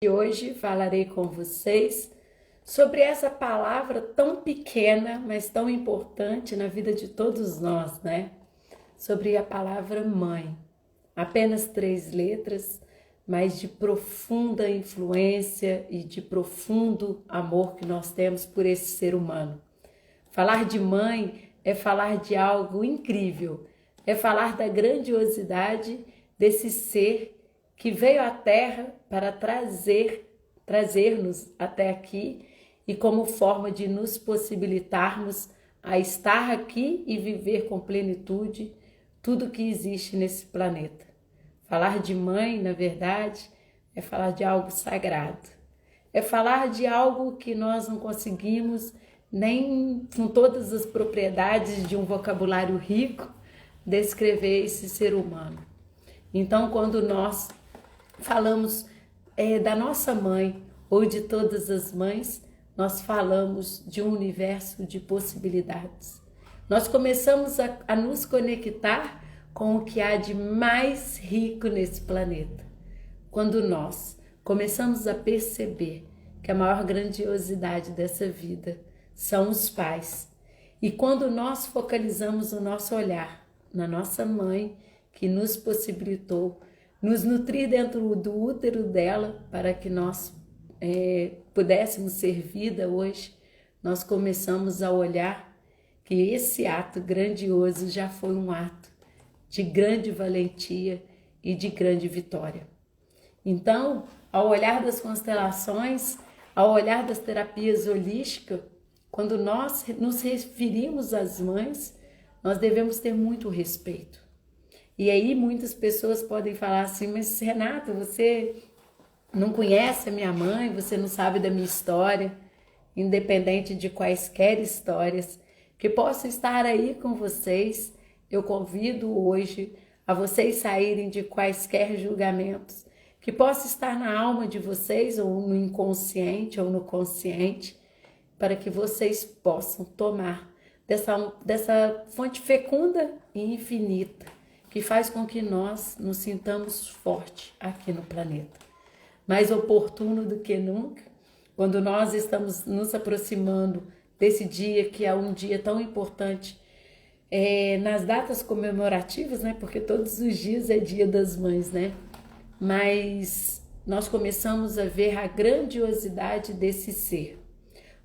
E hoje falarei com vocês sobre essa palavra tão pequena, mas tão importante na vida de todos nós, né? Sobre a palavra mãe. Apenas 3 letras, mas de profunda influência e de profundo amor que nós temos por esse ser humano. Falar de mãe é falar de algo incrível, é falar da grandiosidade desse ser que veio à Terra para trazer-nos até aqui e como forma de nos possibilitarmos a estar aqui e viver com plenitude tudo que existe nesse planeta. Falar de mãe, na verdade, é falar de algo sagrado. É falar de algo que nós não conseguimos nem com todas as propriedades de um vocabulário rico descrever esse ser humano. Então, quando nós falamos da nossa mãe ou de todas as mães, nós falamos de um universo de possibilidades. Nós começamos a nos conectar com o que há de mais rico nesse planeta. Quando nós começamos a perceber que a maior grandiosidade dessa vida são os pais, e quando nós focalizamos o nosso olhar na nossa mãe, que nos possibilitou nos nutrir dentro do útero dela para que nós pudéssemos ser vida hoje, nós começamos a olhar que esse ato grandioso já foi um ato de grande valentia e de grande vitória. Então, ao olhar das constelações, ao olhar das terapias holísticas, quando nós nos referimos às mães, nós devemos ter muito respeito. E aí muitas pessoas podem falar assim, mas Renato, você não conhece a minha mãe, você não sabe da minha história, independente de quaisquer histórias que possam estar aí com vocês, eu convido hoje a vocês saírem de quaisquer julgamentos que possa estar na alma de vocês, ou no inconsciente, ou no consciente, para que vocês possam tomar dessa fonte fecunda e infinita, que faz com que nós nos sintamos fortes aqui no planeta. Mais oportuno do que nunca, quando nós estamos nos aproximando desse dia, que é um dia tão importante, nas datas comemorativas, né? Porque todos os dias é dia das mães, né? Mas nós começamos a ver a grandiosidade desse ser.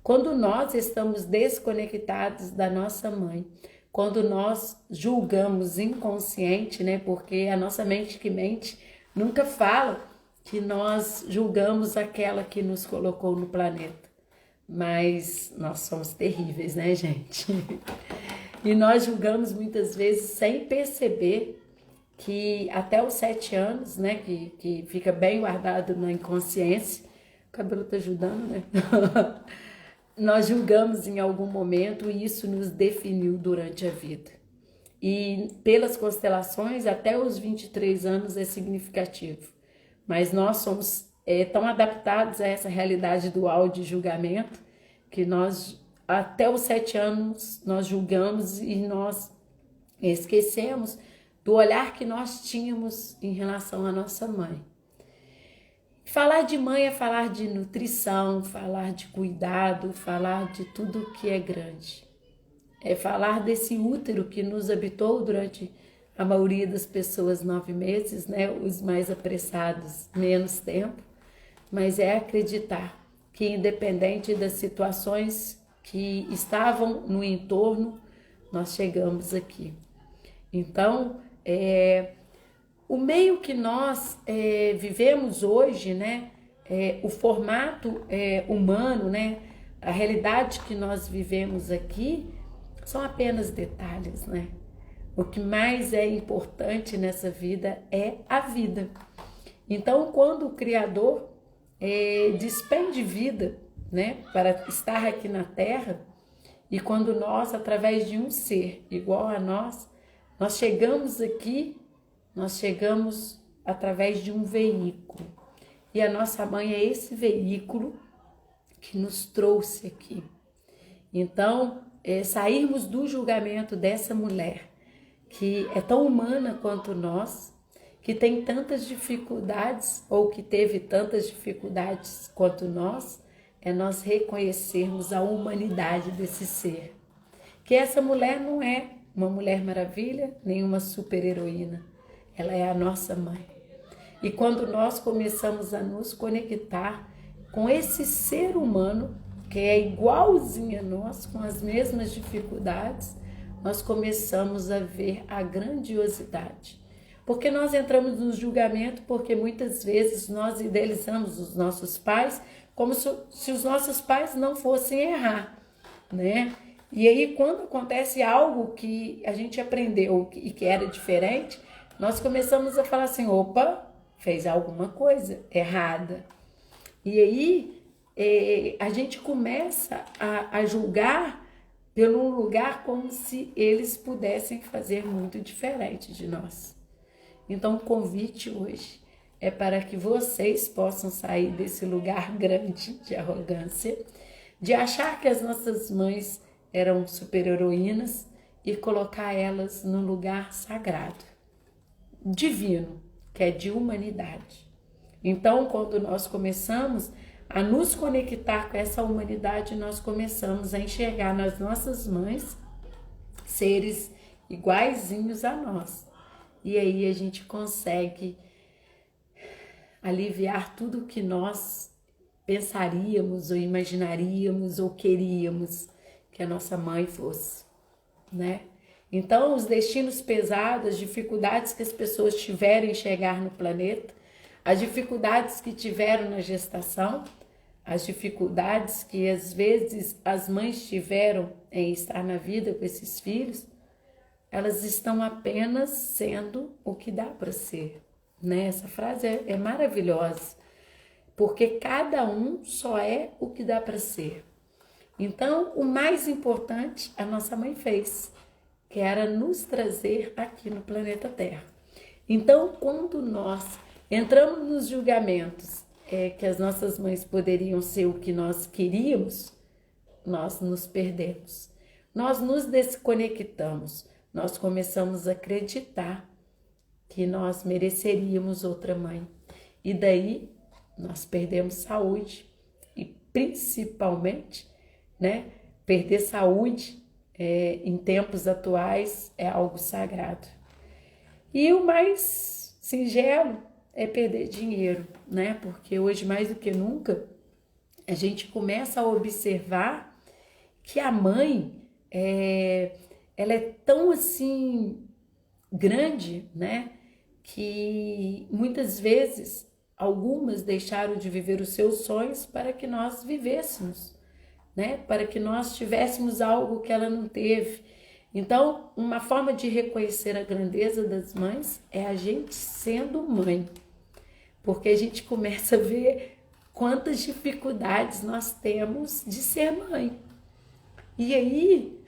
Quando nós estamos desconectados da nossa mãe, quando nós julgamos inconsciente, né? Porque a nossa mente que mente nunca fala que nós julgamos aquela que nos colocou no planeta. Mas nós somos terríveis, né, gente? E nós julgamos muitas vezes sem perceber que até os 7 anos, né, que fica bem guardado na inconsciência, o cabelo tá ajudando, né? Nós julgamos em algum momento e isso nos definiu durante a vida. E pelas constelações, até os 23 anos é significativo. Mas nós somos tão adaptados a essa realidade dual de julgamento que nós, até os 7 anos, nós julgamos e nós esquecemos do olhar que nós tínhamos em relação à nossa mãe. Falar de mãe é falar de nutrição, falar de cuidado, falar de tudo que é grande. É falar desse útero que nos habitou durante a maioria das pessoas 9 meses, né? Os mais apressados, menos tempo. Mas é acreditar que independente das situações que estavam no entorno, nós chegamos aqui. Então, o meio que nós vivemos hoje, né, o formato humano, né, a realidade que nós vivemos aqui são apenas detalhes, né? O que mais é importante nessa vida é a vida. Então, quando o Criador despende vida, né, para estar aqui na Terra, e quando nós, através de um ser igual a nós chegamos aqui, nós chegamos através de um veículo. E a nossa mãe é esse veículo que nos trouxe aqui. Então, sairmos do julgamento dessa mulher, que é tão humana quanto nós, que tem tantas dificuldades ou que teve tantas dificuldades quanto nós, é nós reconhecermos a humanidade desse ser. Que essa mulher não é uma Mulher Maravilha, nem uma super-heroína. Ela é a nossa mãe. E quando nós começamos a nos conectar com esse ser humano, que é igualzinho a nós, com as mesmas dificuldades, nós começamos a ver a grandiosidade. Porque nós entramos no julgamento, porque muitas vezes nós idealizamos os nossos pais como se os nossos pais não fossem errar, né? E aí, quando acontece algo que a gente aprendeu e que era diferente, nós começamos a falar assim, opa, fez alguma coisa errada. E aí, a gente começa a julgar pelo lugar como se eles pudessem fazer muito diferente de nós. Então, o convite hoje é para que vocês possam sair desse lugar grande de arrogância, de achar que as nossas mães eram super-heroínas e colocar elas num lugar sagrado, divino, que é de humanidade. Então, quando nós começamos a nos conectar com essa humanidade, nós começamos a enxergar nas nossas mães seres iguaizinhos a nós. E aí a gente consegue aliviar tudo que nós pensaríamos ou imaginaríamos ou queríamos que a nossa mãe fosse, né? Então, os destinos pesados, as dificuldades que as pessoas tiveram em chegar no planeta, as dificuldades que tiveram na gestação, as dificuldades que às vezes as mães tiveram em estar na vida com esses filhos, elas estão apenas sendo o que dá para ser, né? Essa frase é maravilhosa, porque cada um só é o que dá para ser. Então, o mais importante a nossa mãe fez, que era nos trazer aqui no planeta Terra. Então, quando nós entramos nos julgamentos que as nossas mães poderiam ser o que nós queríamos, nós nos perdemos. Nós nos desconectamos. Nós começamos a acreditar que nós mereceríamos outra mãe. E daí, nós perdemos saúde e, principalmente, né, perder saúde em tempos atuais é algo sagrado. E o mais singelo é perder dinheiro, né? Porque hoje, mais do que nunca, a gente começa a observar que a mãe, ela é tão assim grande, né? Que muitas vezes algumas deixaram de viver os seus sonhos para que nós vivêssemos, né? Para que nós tivéssemos algo que ela não teve. Então, uma forma de reconhecer a grandeza das mães é a gente sendo mãe, porque a gente começa a ver quantas dificuldades nós temos de ser mãe. E aí,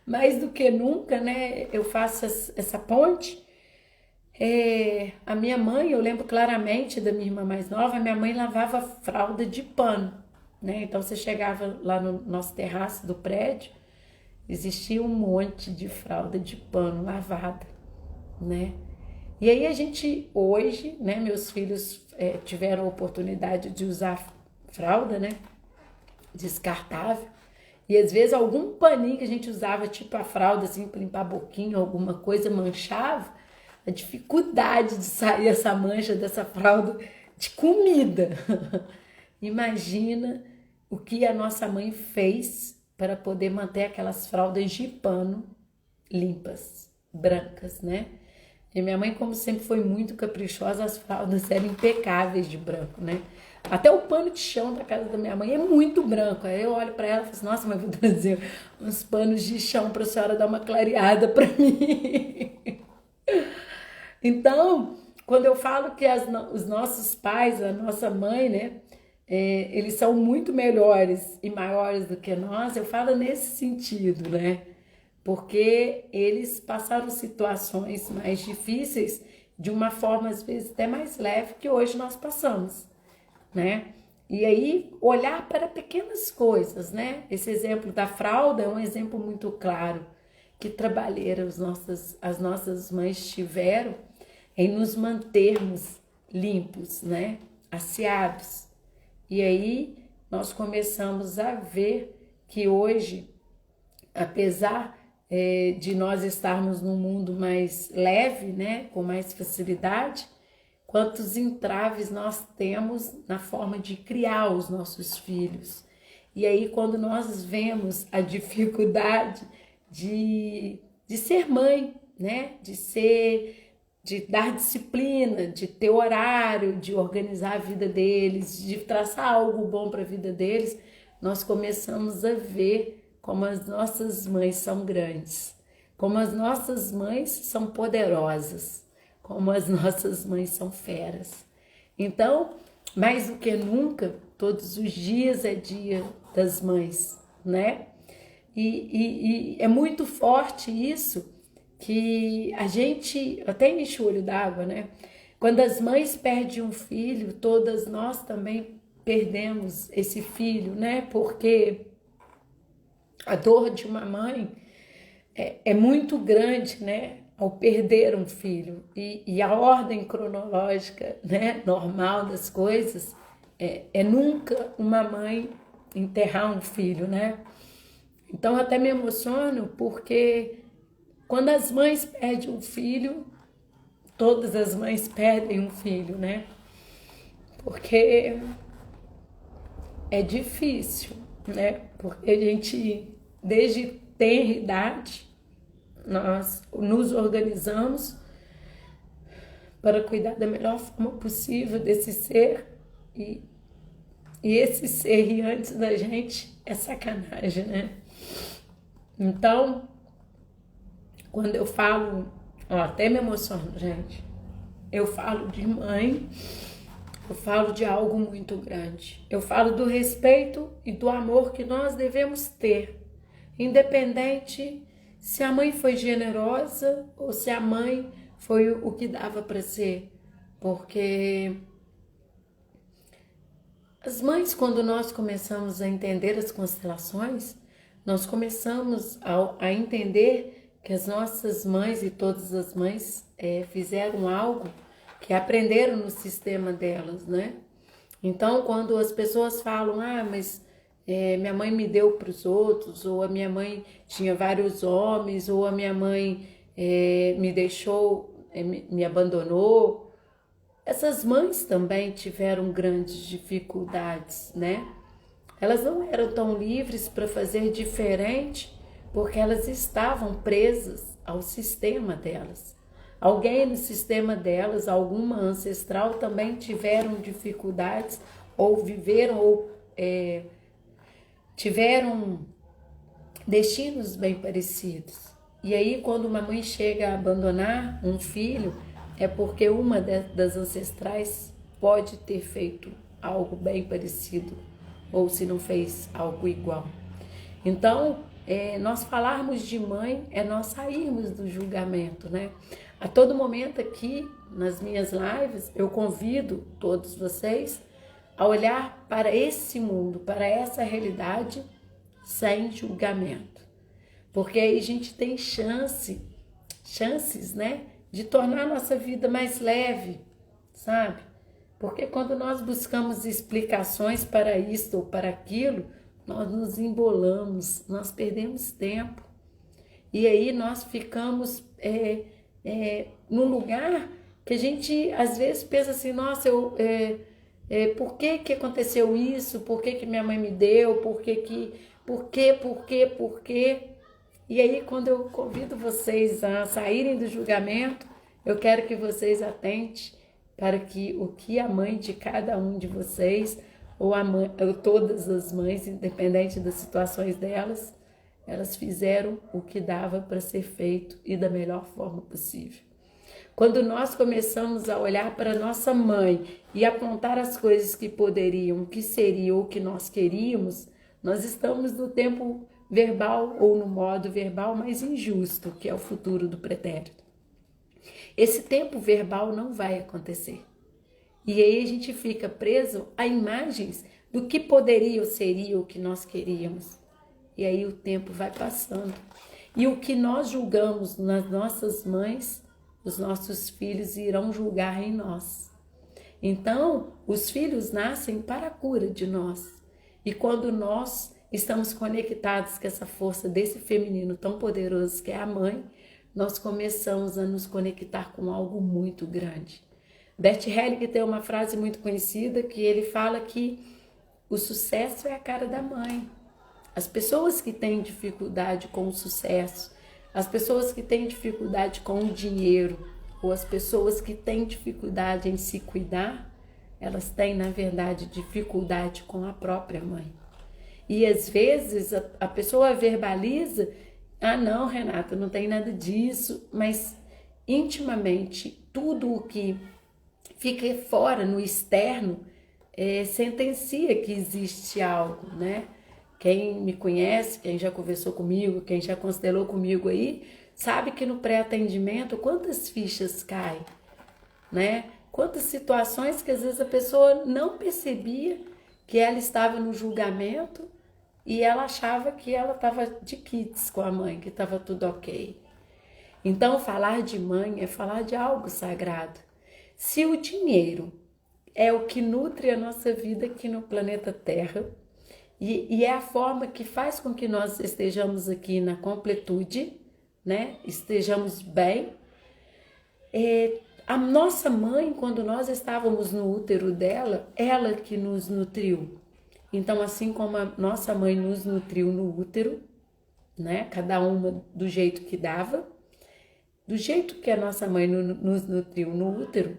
mais do que nunca, né, eu faço essa ponte. A minha mãe, eu lembro claramente da minha irmã mais nova, minha mãe lavava fralda de pano, né? Então você chegava lá no nosso terraço do prédio, existia um monte de fralda de pano lavada, né? E aí a gente hoje, né, meus filhos tiveram a oportunidade de usar fralda, né, descartável, e às vezes algum paninho que a gente usava, tipo a fralda assim, para limpar a boquinha, alguma coisa manchava, a dificuldade de sair essa mancha dessa fralda de comida. Imagina o que a nossa mãe fez para poder manter aquelas fraldas de pano limpas, brancas, né? E minha mãe, como sempre, foi muito caprichosa, as fraldas eram impecáveis de branco, né? Até o pano de chão da casa da minha mãe é muito branco. Aí eu olho para ela e falo assim, nossa, mas vou trazer uns panos de chão para a senhora dar uma clareada para mim. Então, quando eu falo que os nossos pais, a nossa mãe, né, eles são muito melhores e maiores do que nós, eu falo nesse sentido, né? Porque eles passaram situações mais difíceis de uma forma, às vezes, até mais leve que hoje nós passamos, né? E aí, olhar para pequenas coisas, né? Esse exemplo da fralda é um exemplo muito claro que trabalheira as nossas mães tiveram, em nos mantermos limpos, né? Asseados. E aí nós começamos a ver que hoje, apesar de nós estarmos num mundo mais leve, né? Com mais facilidade, quantos entraves nós temos na forma de criar os nossos filhos. E aí, quando nós vemos a dificuldade de ser mãe, né? De dar disciplina, de ter horário, de organizar a vida deles, de traçar algo bom para a vida deles, nós começamos a ver como as nossas mães são grandes, como as nossas mães são poderosas, como as nossas mães são feras. Então, mais do que nunca, todos os dias é dia das mães, né? E é muito forte isso, que a gente até enche o olho d'água, né? Quando as mães perdem um filho, todas nós também perdemos esse filho, né? Porque a dor de uma mãe é muito grande, né? Ao perder um filho. E a ordem cronológica, né? Normal das coisas é nunca uma mãe enterrar um filho, né? Então até me emociono porque quando as mães perdem um filho, todas as mães perdem um filho, né? Porque é difícil, né? Porque a gente, desde tenra idade, nós nos organizamos para cuidar da melhor forma possível desse ser e esse ser ir antes da gente é sacanagem, né? Então, quando eu falo, até me emociono, gente, eu falo de mãe, eu falo de algo muito grande. Eu falo do respeito e do amor que nós devemos ter, independente se a mãe foi generosa ou se a mãe foi o que dava para ser. Porque as mães, quando nós começamos a entender as constelações, nós começamos a entender que as nossas mães e todas as mães fizeram algo que aprenderam no sistema delas, né? Então, quando as pessoas falam, mas minha mãe me deu para os outros, ou a minha mãe tinha vários homens, ou a minha mãe me deixou, me abandonou, essas mães também tiveram grandes dificuldades, né? Elas não eram tão livres para fazer diferente, porque elas estavam presas ao sistema delas. Alguém no sistema delas, alguma ancestral, também tiveram dificuldades, ou viveram, ou tiveram destinos bem parecidos. E aí, quando uma mãe chega a abandonar um filho, é porque uma das ancestrais pode ter feito algo bem parecido, ou se não fez algo igual. Então, nós falarmos de mãe é nós sairmos do julgamento, né? A todo momento aqui, nas minhas lives, eu convido todos vocês a olhar para esse mundo, para essa realidade, sem julgamento. Porque aí a gente tem chances, né? De tornar a nossa vida mais leve, sabe? Porque quando nós buscamos explicações para isso ou para aquilo, nós nos embolamos, nós perdemos tempo. E aí nós ficamos num lugar que a gente às vezes pensa assim, nossa, por que aconteceu isso? Por que minha mãe me deu? Por quê? E aí, quando eu convido vocês a saírem do julgamento, eu quero que vocês atentem para que o que a mãe de cada um de vocês, ou todas as mães, independente das situações delas, elas fizeram o que dava para ser feito e da melhor forma possível. Quando nós começamos a olhar para nossa mãe e apontar as coisas que poderiam, que seriam ou que nós queríamos, nós estamos no tempo verbal ou no modo verbal mais injusto, que é o futuro do pretérito. Esse tempo verbal não vai acontecer. E aí a gente fica preso a imagens do que poderia ou seria o que nós queríamos. E aí o tempo vai passando. E o que nós julgamos nas nossas mães os nossos filhos irão julgar em nós. Então, os filhos nascem para a cura de nós. E quando nós estamos conectados com essa força desse feminino tão poderoso que é a mãe, nós começamos a nos conectar com algo muito grande. Bert Hellinger tem uma frase muito conhecida que ele fala que o sucesso é a cara da mãe. As pessoas que têm dificuldade com o sucesso, as pessoas que têm dificuldade com o dinheiro, ou as pessoas que têm dificuldade em se cuidar, elas têm, na verdade, dificuldade com a própria mãe. E às vezes a pessoa verbaliza, ah não, Renata, não tem nada disso, mas intimamente tudo o que fica fora, no externo, sentencia que existe algo, né? Quem me conhece, quem já conversou comigo, quem já constelou comigo aí, sabe que no pré-atendimento quantas fichas caem, né? Quantas situações que às vezes a pessoa não percebia que ela estava no julgamento e ela achava que ela estava de kits com a mãe, que estava tudo ok. Então, falar de mãe é falar de algo sagrado. Se o dinheiro é o que nutre a nossa vida aqui no planeta Terra, e é a forma que faz com que nós estejamos aqui na completude, né? Estejamos bem. A nossa mãe, quando nós estávamos no útero dela, ela que nos nutriu. Então, assim como a nossa mãe nos nutriu no útero, né? Cada uma do jeito que dava, do jeito que a nossa mãe nos nutriu no útero,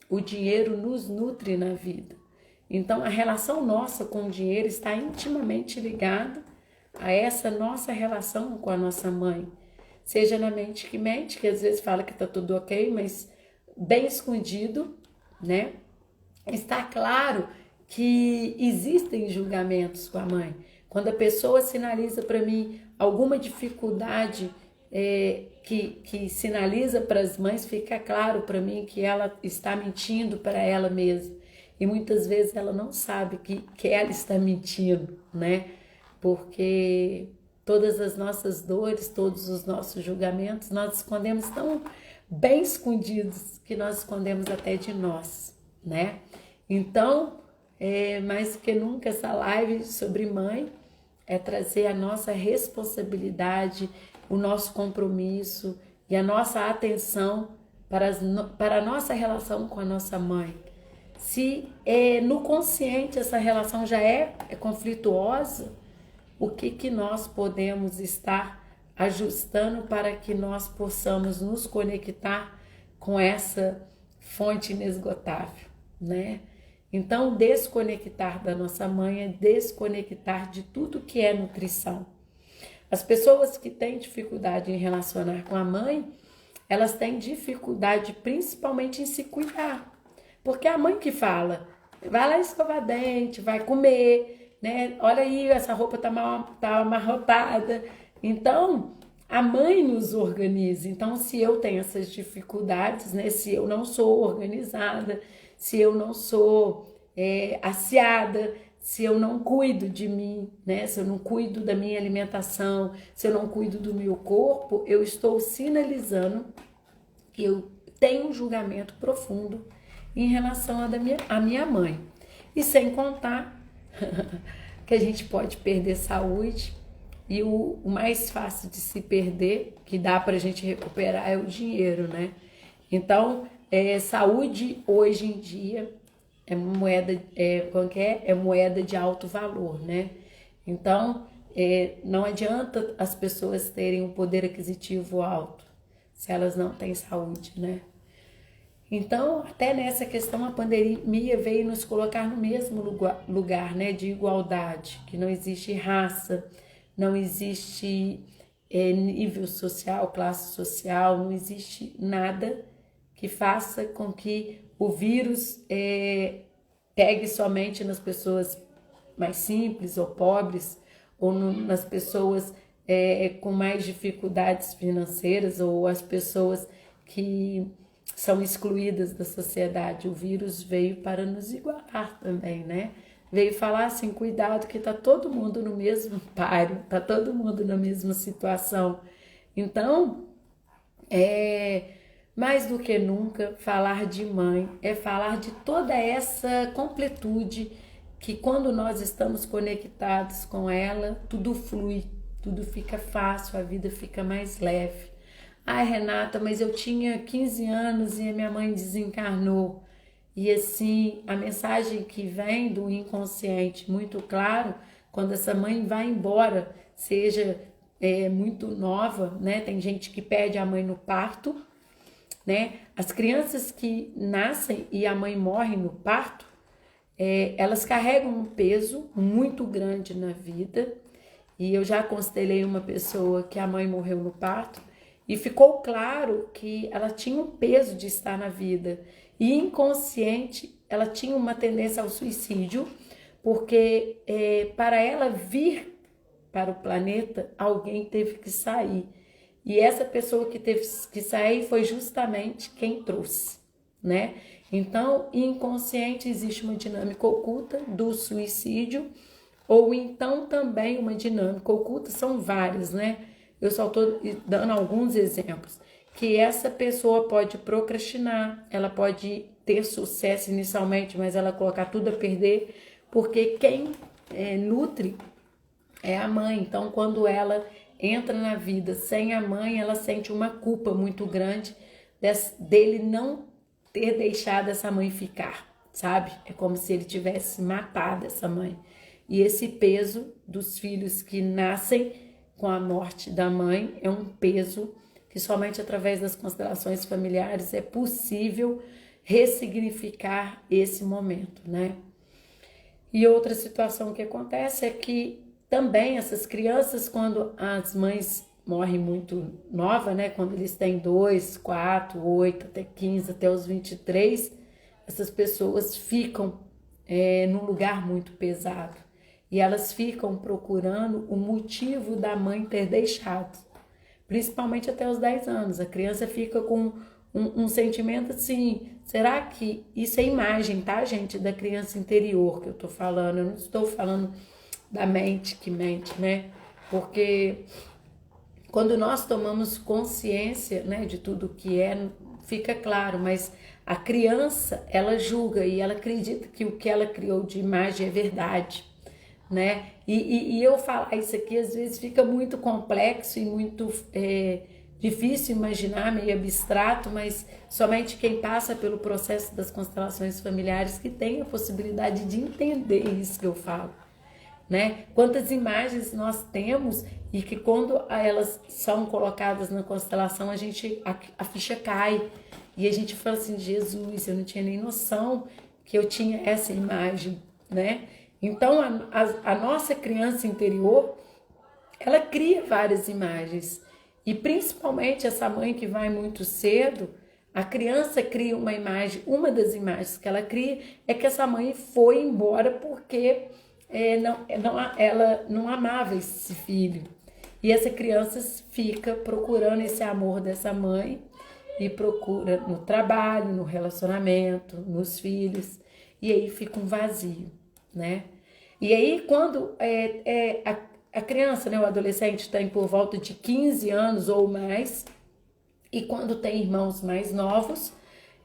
o dinheiro nos nutre na vida. Então, a relação nossa com o dinheiro está intimamente ligada a essa nossa relação com a nossa mãe. Seja na mente, que às vezes fala que está tudo ok, mas bem escondido, né? Está claro que existem julgamentos com a mãe. Quando a pessoa sinaliza para mim alguma dificuldade que sinaliza para as mães, fica claro para mim que ela está mentindo para ela mesma. E muitas vezes ela não sabe que ela está mentindo, né? Porque todas as nossas dores, todos os nossos julgamentos, nós escondemos tão bem escondidos que nós escondemos até de nós, né? Então, mais do que nunca, essa live sobre mãe é trazer a nossa responsabilidade, o nosso compromisso e a nossa atenção para a nossa relação com a nossa mãe. Se no consciente essa relação já é conflituosa, o que nós podemos estar ajustando para que nós possamos nos conectar com essa fonte inesgotável, né? Então, desconectar da nossa mãe é desconectar de tudo que é nutrição. As pessoas que têm dificuldade em relacionar com a mãe, elas têm dificuldade principalmente em se cuidar. Porque é a mãe que fala, vai lá escovar dente, vai comer, né? Olha aí, essa roupa tá amarrotada. Então, a mãe nos organiza. Então, se eu tenho essas dificuldades, né? Se eu não sou organizada, se eu não sou aciada, se eu não cuido de mim, né? Se eu não cuido da minha alimentação, se eu não cuido do meu corpo, eu estou sinalizando que eu tenho um julgamento profundo em relação à minha mãe. E sem contar que a gente pode perder saúde e o mais fácil de se perder, que dá para a gente recuperar, é o dinheiro, né? Então, saúde hoje em dia é moeda, moeda de alto valor, né? Então, não adianta as pessoas terem um poder aquisitivo alto se elas não têm saúde, né? Então, até nessa questão, a pandemia veio nos colocar no mesmo lugar, né, de igualdade, que não existe raça, não existe nível social, classe social, não existe nada que faça com que o vírus pegue somente nas pessoas mais simples ou pobres, ou nas pessoas com mais dificuldades financeiras, ou as pessoas que são excluídas da sociedade. O vírus veio para nos igualar também, né? Veio falar assim, cuidado que tá todo mundo no mesmo páreo, tá todo mundo na mesma situação. Então, Mais do que nunca, falar de mãe é falar de toda essa completude que quando nós estamos conectados com ela, tudo flui, tudo fica fácil, a vida fica mais leve. Ai, Renata, mas eu tinha 15 anos e a minha mãe desencarnou. E assim, a mensagem que vem do inconsciente muito claro, quando essa mãe vai embora, seja muito nova, né? Tem gente que perde a mãe no parto, né? As crianças que nascem e a mãe morre no parto, elas carregam um peso muito grande na vida. E eu já constelei uma pessoa que a mãe morreu no parto e ficou claro que ela tinha um peso de estar na vida. E inconsciente, ela tinha uma tendência ao suicídio, porque para ela vir para o planeta, alguém teve que sair. E essa pessoa que teve que sair foi justamente quem trouxe, né? Então, inconsciente existe uma dinâmica oculta do suicídio, ou então também uma dinâmica oculta, são várias, né? Eu só estou dando alguns exemplos. Que essa pessoa pode procrastinar, ela pode ter sucesso inicialmente, mas ela colocar tudo a perder, porque quem nutre é a mãe. Então, quando ela entra na vida sem a mãe, ela sente uma culpa muito grande dele não ter deixado essa mãe ficar, sabe? É como se ele tivesse matado essa mãe. E esse peso dos filhos que nascem com a morte da mãe é um peso que somente através das constelações familiares é possível ressignificar esse momento, né? E outra situação que acontece é que também essas crianças, quando as mães morrem muito nova, né? Quando eles têm 2, 4, 8, até 15, até os 23, essas pessoas ficam num lugar muito pesado. E elas ficam procurando o motivo da mãe ter deixado. Principalmente até os 10 anos. A criança fica com um sentimento assim, será que isso é imagem, tá, gente? Da criança interior que eu tô falando. Eu não estou falando da mente que mente, né? Porque quando nós tomamos consciência, né, de tudo que fica claro, mas a criança, ela julga e ela acredita que o que ela criou de imagem é verdade, né? E eu falar isso aqui às vezes fica muito complexo e muito difícil imaginar, meio abstrato, mas somente quem passa pelo processo das constelações familiares que tem a possibilidade de entender isso que eu falo, né? Quantas imagens nós temos e que quando elas são colocadas na constelação a ficha cai e a gente fala assim, Jesus, eu não tinha nem noção que eu tinha essa imagem, né? Então a nossa criança interior, ela cria várias imagens e principalmente essa mãe que vai muito cedo, a criança cria uma imagem, uma das imagens que ela cria é que essa mãe foi embora porque ela não amava esse filho. E essa criança fica procurando esse amor dessa mãe e procura no trabalho, no relacionamento, nos filhos, e aí fica um vazio, né? E aí quando a criança, né, o adolescente tem por volta de 15 anos ou mais, e quando tem irmãos mais novos,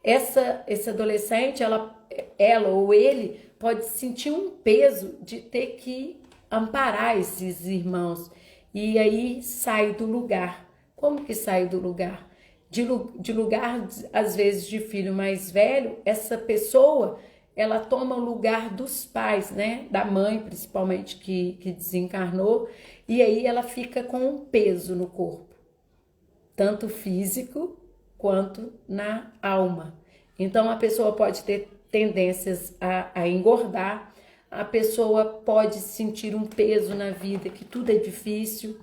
esse adolescente, ela ou ele pode sentir um peso de ter que amparar esses irmãos. E aí sai do lugar. Como que sai do lugar? De lugar, às vezes, de filho mais velho, essa pessoa, ela toma o lugar dos pais, né? Da mãe, principalmente, que desencarnou. E aí ela fica com um peso no corpo, tanto físico quanto na alma. Então a pessoa pode ter tendências a engordar, a pessoa pode sentir um peso na vida, que tudo é difícil,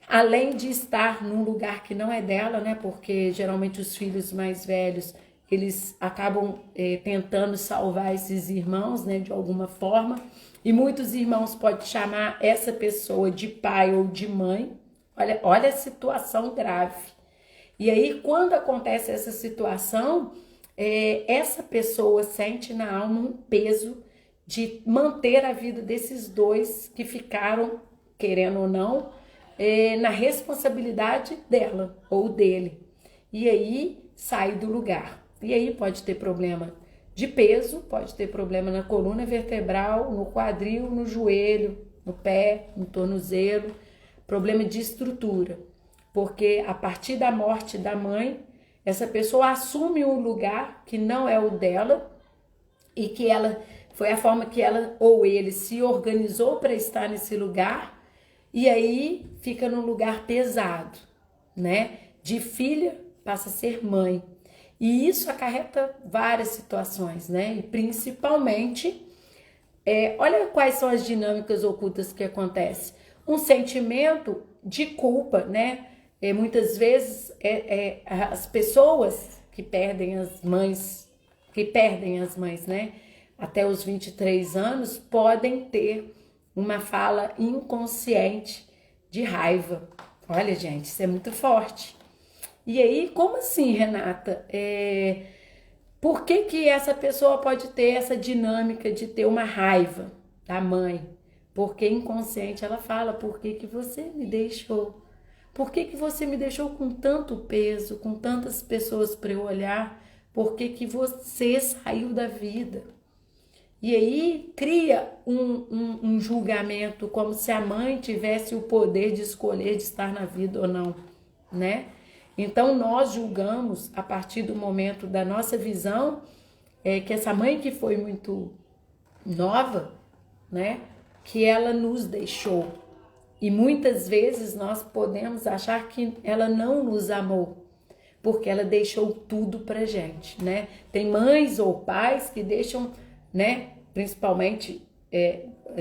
além de estar num lugar que não é dela, né? Porque geralmente os filhos mais velhos, eles acabam tentando salvar esses irmãos, né? De alguma forma, e muitos irmãos podem chamar essa pessoa de pai ou de mãe. Olha a situação grave. E aí, quando acontece essa situação, essa pessoa sente na alma um peso de manter a vida desses dois que ficaram, querendo ou não, na responsabilidade dela ou dele. E aí sai do lugar. E aí pode ter problema de peso, pode ter problema na coluna vertebral, no quadril, no joelho, no pé, no tornozelo, problema de estrutura. Porque a partir da morte da mãe, essa pessoa assume um lugar que não é o dela e que ela foi a forma que ela ou ele se organizou para estar nesse lugar, e aí fica num lugar pesado, né? De filha passa a ser mãe. E isso acarreta várias situações, né? E principalmente, olha quais são as dinâmicas ocultas que acontecem. Um sentimento de culpa, né? Muitas vezes as pessoas que perdem as mães, né? Até os 23 anos, podem ter uma fala inconsciente de raiva. Olha, gente, isso é muito forte. E aí, como assim, Renata? Por que essa pessoa pode ter essa dinâmica de ter uma raiva da mãe? Porque inconsciente ela fala, por que você me deixou? Por que você me deixou com tanto peso, com tantas pessoas para eu olhar? Por que você saiu da vida? E aí cria um julgamento como se a mãe tivesse o poder de escolher de estar na vida ou não, né? Então nós julgamos a partir do momento da nossa visão que essa mãe que foi muito nova, né? Que ela nos deixou. E muitas vezes nós podemos achar que ela não nos amou, porque ela deixou tudo pra gente, né? Tem mães ou pais que deixam, né? Principalmente,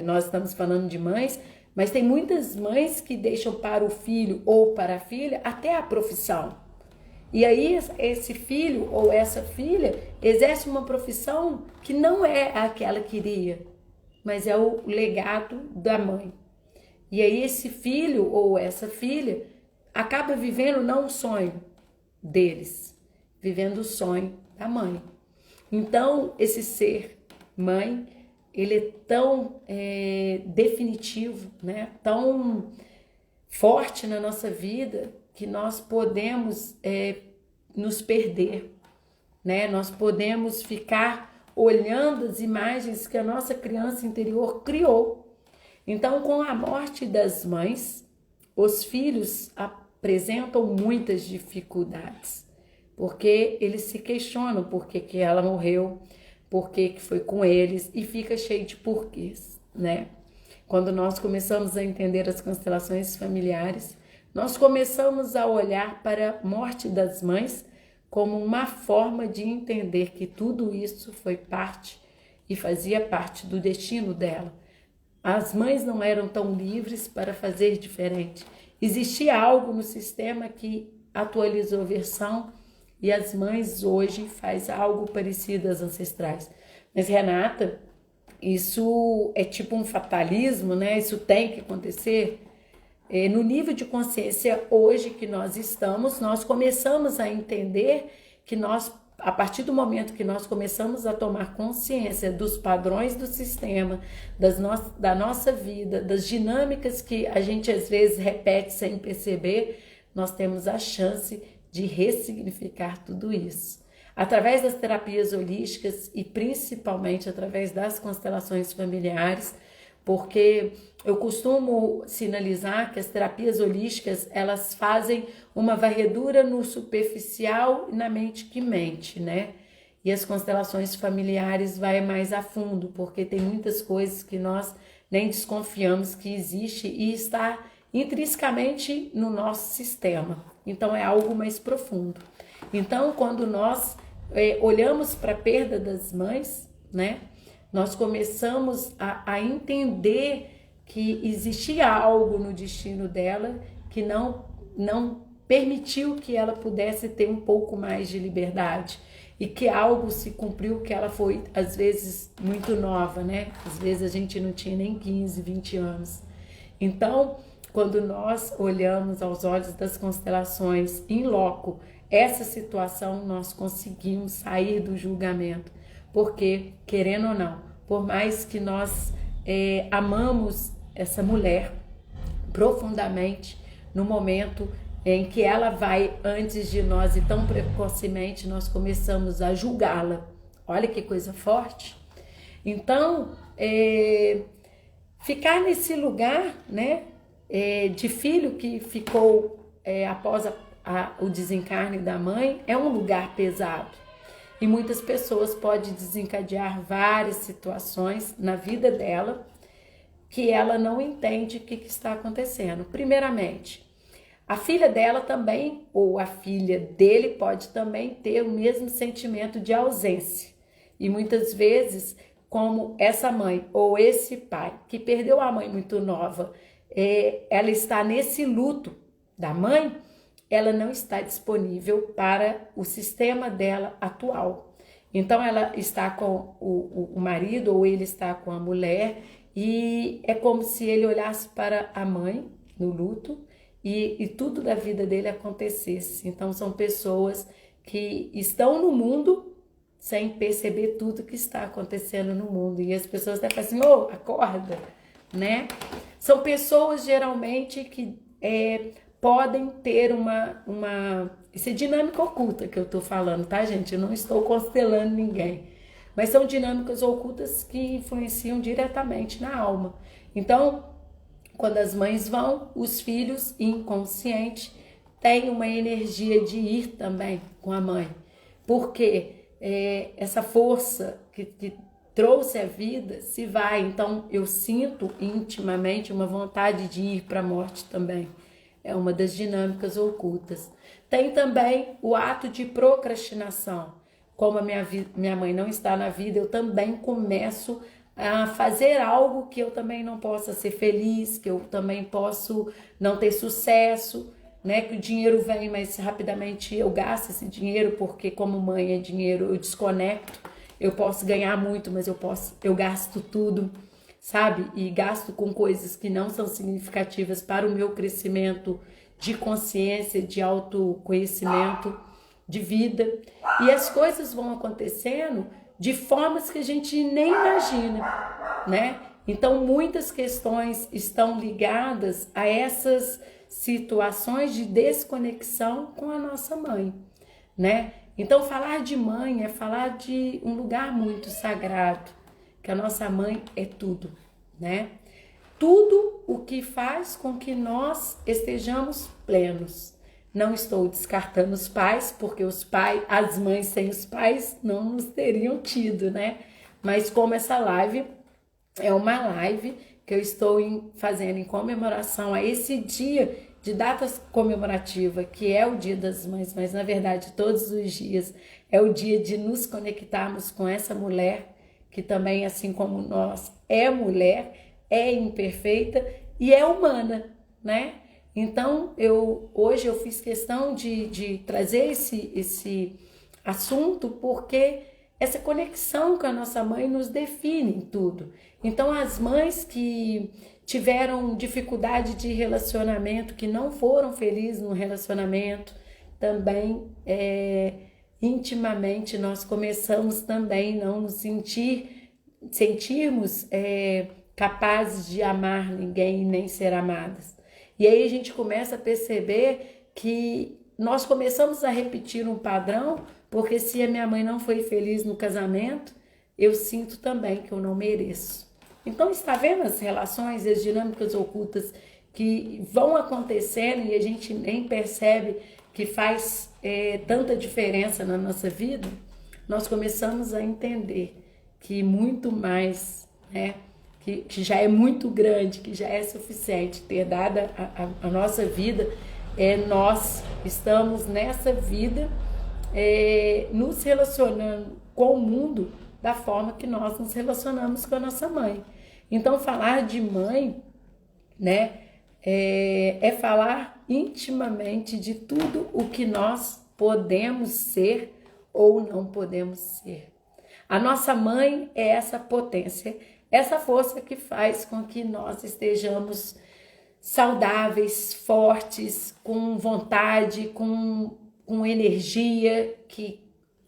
nós estamos falando de mães, mas tem muitas mães que deixam para o filho ou para a filha até a profissão. E aí esse filho ou essa filha exerce uma profissão que não é aquela que queria, mas é o legado da mãe. E aí esse filho ou essa filha acaba vivendo não o sonho deles, vivendo o sonho da mãe. Então esse ser mãe, ele é tão definitivo, né? Tão forte na nossa vida que nós podemos nos perder, né? Nós podemos ficar olhando as imagens que a nossa criança interior criou. Então, com a morte das mães, os filhos apresentam muitas dificuldades, porque eles se questionam por que ela morreu, por que foi com eles, e fica cheio de porquês, né? Quando nós começamos a entender as constelações familiares, nós começamos a olhar para a morte das mães como uma forma de entender que tudo isso foi parte e fazia parte do destino dela. As mães não eram tão livres para fazer diferente. Existia algo no sistema que atualizou a versão e as mães hoje fazem algo parecido às ancestrais. Mas, Renata, isso é tipo um fatalismo, né? Isso tem que acontecer. No nível de consciência hoje que nós estamos, nós começamos a entender que nós, a partir do momento que nós começamos a tomar consciência dos padrões do sistema, da nossa vida, das dinâmicas que a gente às vezes repete sem perceber, nós temos a chance de ressignificar tudo isso. Através das terapias holísticas e principalmente através das constelações familiares, porque eu costumo sinalizar que as terapias holísticas, elas fazem uma varredura no superficial e na mente que mente, né? E as constelações familiares vai mais a fundo, porque tem muitas coisas que nós nem desconfiamos que existe e está intrinsecamente no nosso sistema. Então é algo mais profundo. Então, quando nós olhamos para a perda das mães, né? Nós começamos a entender que existia algo no destino dela que não permitiu que ela pudesse ter um pouco mais de liberdade e que algo se cumpriu, que ela foi, às vezes, muito nova, né? Às vezes a gente não tinha nem 15, 20 anos. Então, quando nós olhamos aos olhos das constelações em loco, essa situação nós conseguimos sair do julgamento. Porque, querendo ou não, por mais que nós amamos essa mulher profundamente, no momento em que ela vai antes de nós e tão precocemente nós começamos a julgá-la. Olha que coisa forte. Então, ficar nesse lugar, né, de filho que ficou após o desencarne da mãe, é um lugar pesado. E muitas pessoas podem desencadear várias situações na vida dela que ela não entende o que está acontecendo. Primeiramente, a filha dela também, ou a filha dele, pode também ter o mesmo sentimento de ausência. E muitas vezes, como essa mãe ou esse pai que perdeu a mãe muito nova, ela está nesse luto da mãe, ela não está disponível para o sistema dela atual. Então ela está com o marido ou ele está com a mulher e é como se ele olhasse para a mãe no luto e tudo da vida dele acontecesse. Então são pessoas que estão no mundo sem perceber tudo que está acontecendo no mundo. E as pessoas até falam assim, acorda, né? São pessoas geralmente que podem ter isso é dinâmica oculta que eu tô falando, tá, gente? Eu não estou constelando ninguém. Mas são dinâmicas ocultas que influenciam diretamente na alma. Então, quando as mães vão, os filhos inconscientes têm uma energia de ir também com a mãe. Porque essa força que trouxe a vida se vai. Então, eu sinto intimamente uma vontade de ir para a morte também. É uma das dinâmicas ocultas. Tem também o ato de procrastinação. Como a minha mãe não está na vida, eu também começo a fazer algo que eu também não possa ser feliz, que eu também posso não ter sucesso, né? Que o dinheiro vem, mas rapidamente eu gasto esse dinheiro, porque como mãe é dinheiro, eu desconecto. Eu posso ganhar muito, mas eu gasto tudo, sabe? E gasto com coisas que não são significativas para o meu crescimento de consciência, de autoconhecimento, de vida. E as coisas vão acontecendo de formas que a gente nem imagina, né? Então, muitas questões estão ligadas a essas situações de desconexão com a nossa mãe, né? Então, falar de mãe é falar de um lugar muito sagrado, que a nossa mãe é tudo, né? Tudo o que faz com que nós estejamos plenos. Não estou descartando os pais, porque as mães sem os pais não nos teriam tido, né? Mas como essa live é uma live que eu estou fazendo em comemoração a esse dia de data comemorativa, que é o Dia das Mães, mas na verdade todos os dias é o dia de nos conectarmos com essa mulher, que também, assim como nós, é mulher, é imperfeita e é humana, né? Então, hoje eu fiz questão de trazer esse assunto porque essa conexão com a nossa mãe nos define em tudo. Então, as mães que tiveram dificuldade de relacionamento, que não foram felizes no relacionamento, também intimamente nós começamos também não nos sentirmos capazes de amar ninguém e nem ser amadas. E aí a gente começa a perceber que nós começamos a repetir um padrão, porque se a minha mãe não foi feliz no casamento, eu sinto também que eu não mereço. Então, está vendo as relações, as dinâmicas ocultas que vão acontecendo e a gente nem percebe que faz tanta diferença na nossa vida? Nós começamos a entender que muito mais, né? Que já é muito grande, que já é suficiente ter dado a nossa vida, nós estamos nessa vida nos relacionando com o mundo da forma que nós nos relacionamos com a nossa mãe. Então, falar de mãe, né, é falar intimamente de tudo o que nós podemos ser ou não podemos ser. A nossa mãe é essa potência, essa força que faz com que nós estejamos saudáveis, fortes, com vontade, com energia,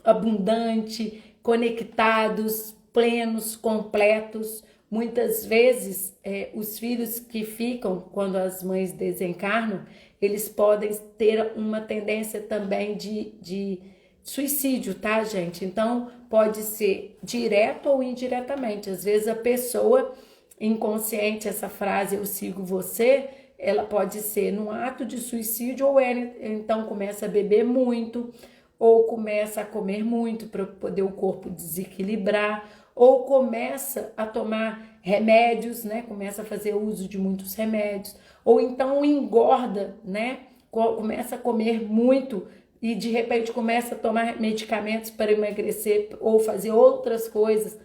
abundante, conectados, plenos, completos, Muitas vezes, os filhos que ficam quando as mães desencarnam, eles podem ter uma tendência também de suicídio, tá, gente? Então, pode ser direto ou indiretamente. Às vezes a pessoa inconsciente, essa frase eu sigo você, ela pode ser num ato de suicídio ou então começa a beber muito, ou começa a comer muito para poder o corpo desequilibrar, ou começa a tomar remédios, né? Começa a fazer uso de muitos remédios, ou então engorda, né? Começa a comer muito e de repente começa a tomar medicamentos para emagrecer ou fazer outras coisas.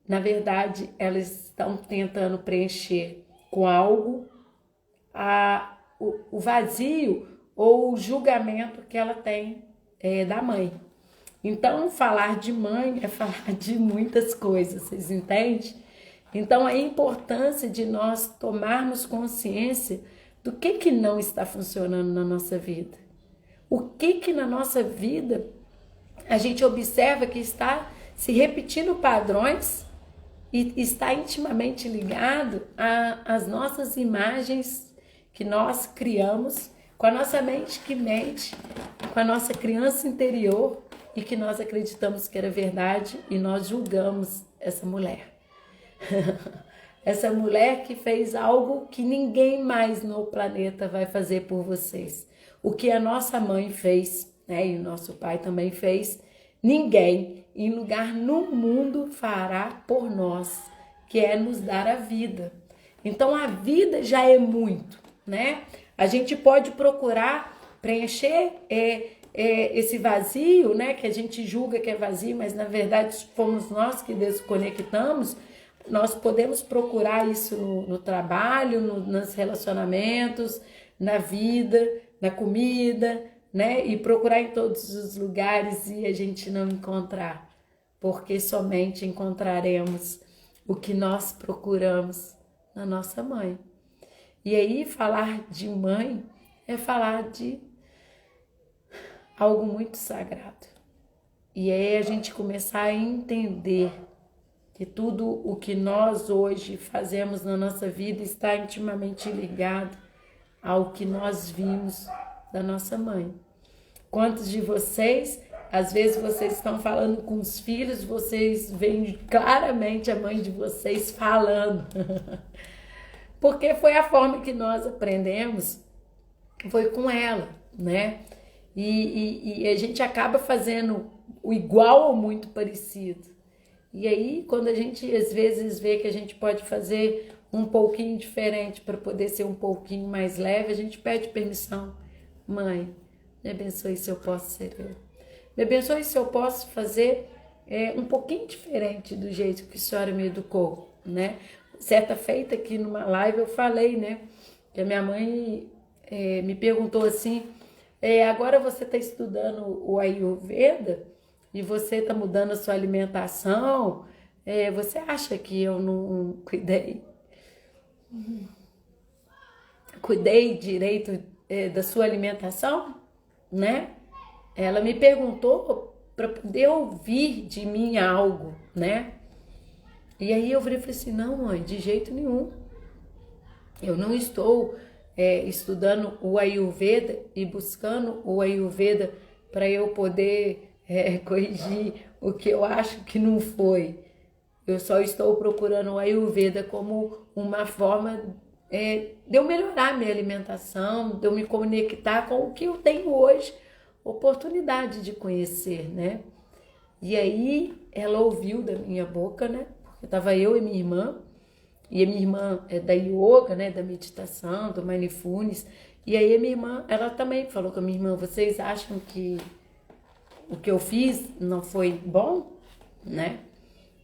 Na verdade, elas estão tentando preencher com algo o vazio ou o julgamento que ela tem da mãe. Então, falar de mãe é falar de muitas coisas, vocês entendem? Então, a importância de nós tomarmos consciência do que não está funcionando na nossa vida. O que na nossa vida a gente observa que está se repetindo padrões e está intimamente ligado às nossas imagens que nós criamos com a nossa mente que mente, com a nossa criança interior e que nós acreditamos que era verdade e nós julgamos essa mulher. Essa mulher que fez algo que ninguém mais no planeta vai fazer por vocês. O que a nossa mãe fez, né, e o nosso pai também fez, ninguém em lugar no mundo fará por nós, que é nos dar a vida. Então a vida já é muito, né? A gente pode procurar preencher esse vazio, né, que a gente julga que é vazio, mas na verdade fomos nós que desconectamos. Nós podemos procurar isso no trabalho, nos relacionamentos, na vida, na comida, né? E procurar em todos os lugares e a gente não encontrar, porque somente encontraremos o que nós procuramos na nossa mãe. E aí falar de mãe é falar de algo muito sagrado. E aí a gente começar a entender que tudo o que nós hoje fazemos na nossa vida está intimamente ligado ao que nós vimos da nossa mãe. Quantos de vocês, às vezes vocês estão falando com os filhos, vocês veem claramente a mãe de vocês falando. Porque foi a forma que nós aprendemos, foi com ela, né? E a gente acaba fazendo o igual ou muito parecido. E aí, quando a gente às vezes vê que a gente pode fazer um pouquinho diferente para poder ser um pouquinho mais leve, a gente pede permissão. Mãe, me abençoe se eu posso ser eu. Me abençoe se eu posso fazer um pouquinho diferente do jeito que a senhora me educou, né? Certa feita aqui numa live eu falei, né? Que a minha mãe me perguntou assim, agora você está estudando o Ayurveda e você está mudando a sua alimentação, você acha que eu não cuidei direito da sua alimentação, né? Ela me perguntou para poder ouvir de mim algo, né? E aí eu falei assim, não, mãe, de jeito nenhum. Eu não estou estudando o Ayurveda e buscando o Ayurveda para eu poder corrigir o que eu acho que não foi. Eu só estou procurando o Ayurveda como uma forma de eu melhorar minha alimentação, de eu me conectar com o que eu tenho hoje, oportunidade de conhecer, né? E aí ela ouviu da minha boca, né? Porque estava eu e minha irmã, e a minha irmã é da yoga, né? Da meditação, do mindfulness. E aí a minha irmã, ela também falou com a minha irmã, vocês acham que o que eu fiz não foi bom, né?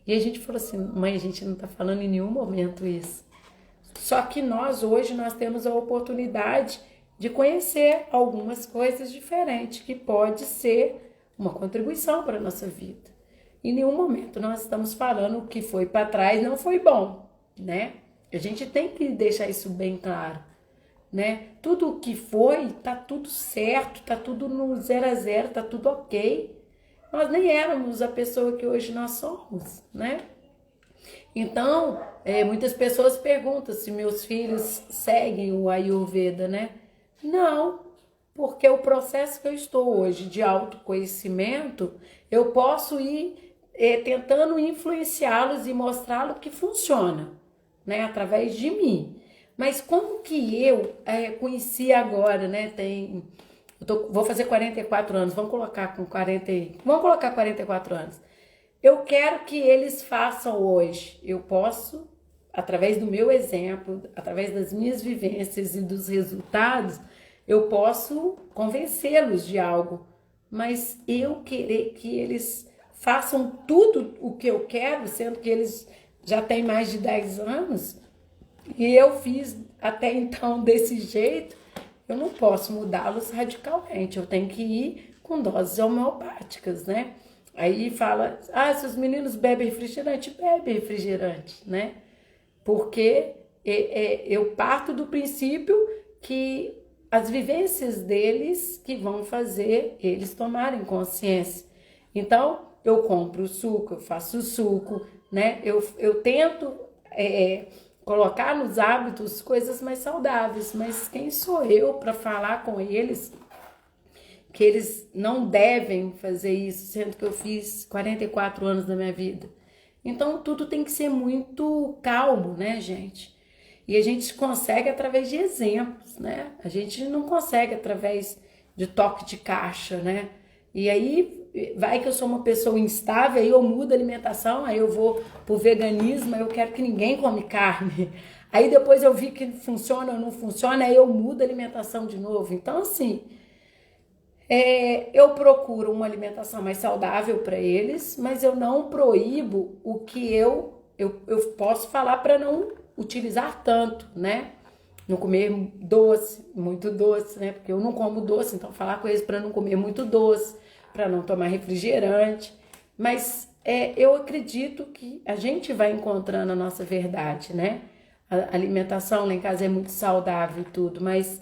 E a gente falou assim, mãe, a gente não tá falando em nenhum momento isso. Só que nós hoje temos a oportunidade de conhecer algumas coisas diferentes, que pode ser uma contribuição para a nossa vida. Em nenhum momento nós estamos falando o que foi para trás não foi bom, né? A gente tem que deixar isso bem claro, né? Tudo o que foi, tá tudo certo, tá tudo no 0 a 0, tá tudo ok. Nós nem éramos a pessoa que hoje nós somos, né? Então, Muitas pessoas perguntam se meus filhos seguem o Ayurveda, né? Não, porque o processo que eu estou hoje de autoconhecimento, eu posso ir tentando influenciá-los e mostrá-los que funciona, né? Através de mim. Mas como que eu conheci agora, né? Vou fazer 44 anos, vamos colocar 44 anos. Eu quero que eles façam hoje. Eu posso, através do meu exemplo, através das minhas vivências e dos resultados, eu posso convencê-los de algo. Mas eu querer que eles façam tudo o que eu quero, sendo que eles já têm mais de 10 anos, e eu fiz até então desse jeito, eu não posso mudá-los radicalmente. Eu tenho que ir com doses homeopáticas, né? Aí fala, se os meninos bebem refrigerante, bebe refrigerante, né? Porque eu parto do princípio que as vivências deles que vão fazer eles tomarem consciência. Então, eu compro o suco, eu faço o suco, né? Eu tento colocar nos hábitos coisas mais saudáveis, mas quem sou eu para falar com eles que eles não devem fazer isso, sendo que eu fiz 44 anos da minha vida? Então, tudo tem que ser muito calmo, né, gente? E a gente consegue através de exemplos, né? A gente não consegue através de toque de caixa, né? E aí, vai que eu sou uma pessoa instável, aí eu mudo a alimentação, aí eu vou pro veganismo, aí eu quero que ninguém come carne. Aí depois eu vi que funciona ou não funciona, aí eu mudo a alimentação de novo. Então, assim, eu procuro uma alimentação mais saudável para eles, mas eu não proíbo o que eu posso falar para não utilizar tanto, né? Não comer doce, muito doce, né? Porque eu não como doce, então falar com eles para não comer muito doce, para não tomar refrigerante. Mas eu acredito que a gente vai encontrando a nossa verdade, né? A alimentação lá em casa é muito saudável e tudo, mas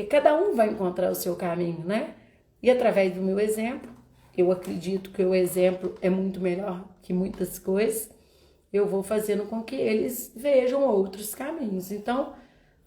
cada um vai encontrar o seu caminho, né? E através do meu exemplo, eu acredito que o exemplo é muito melhor que muitas coisas, eu vou fazendo com que eles vejam outros caminhos. Então,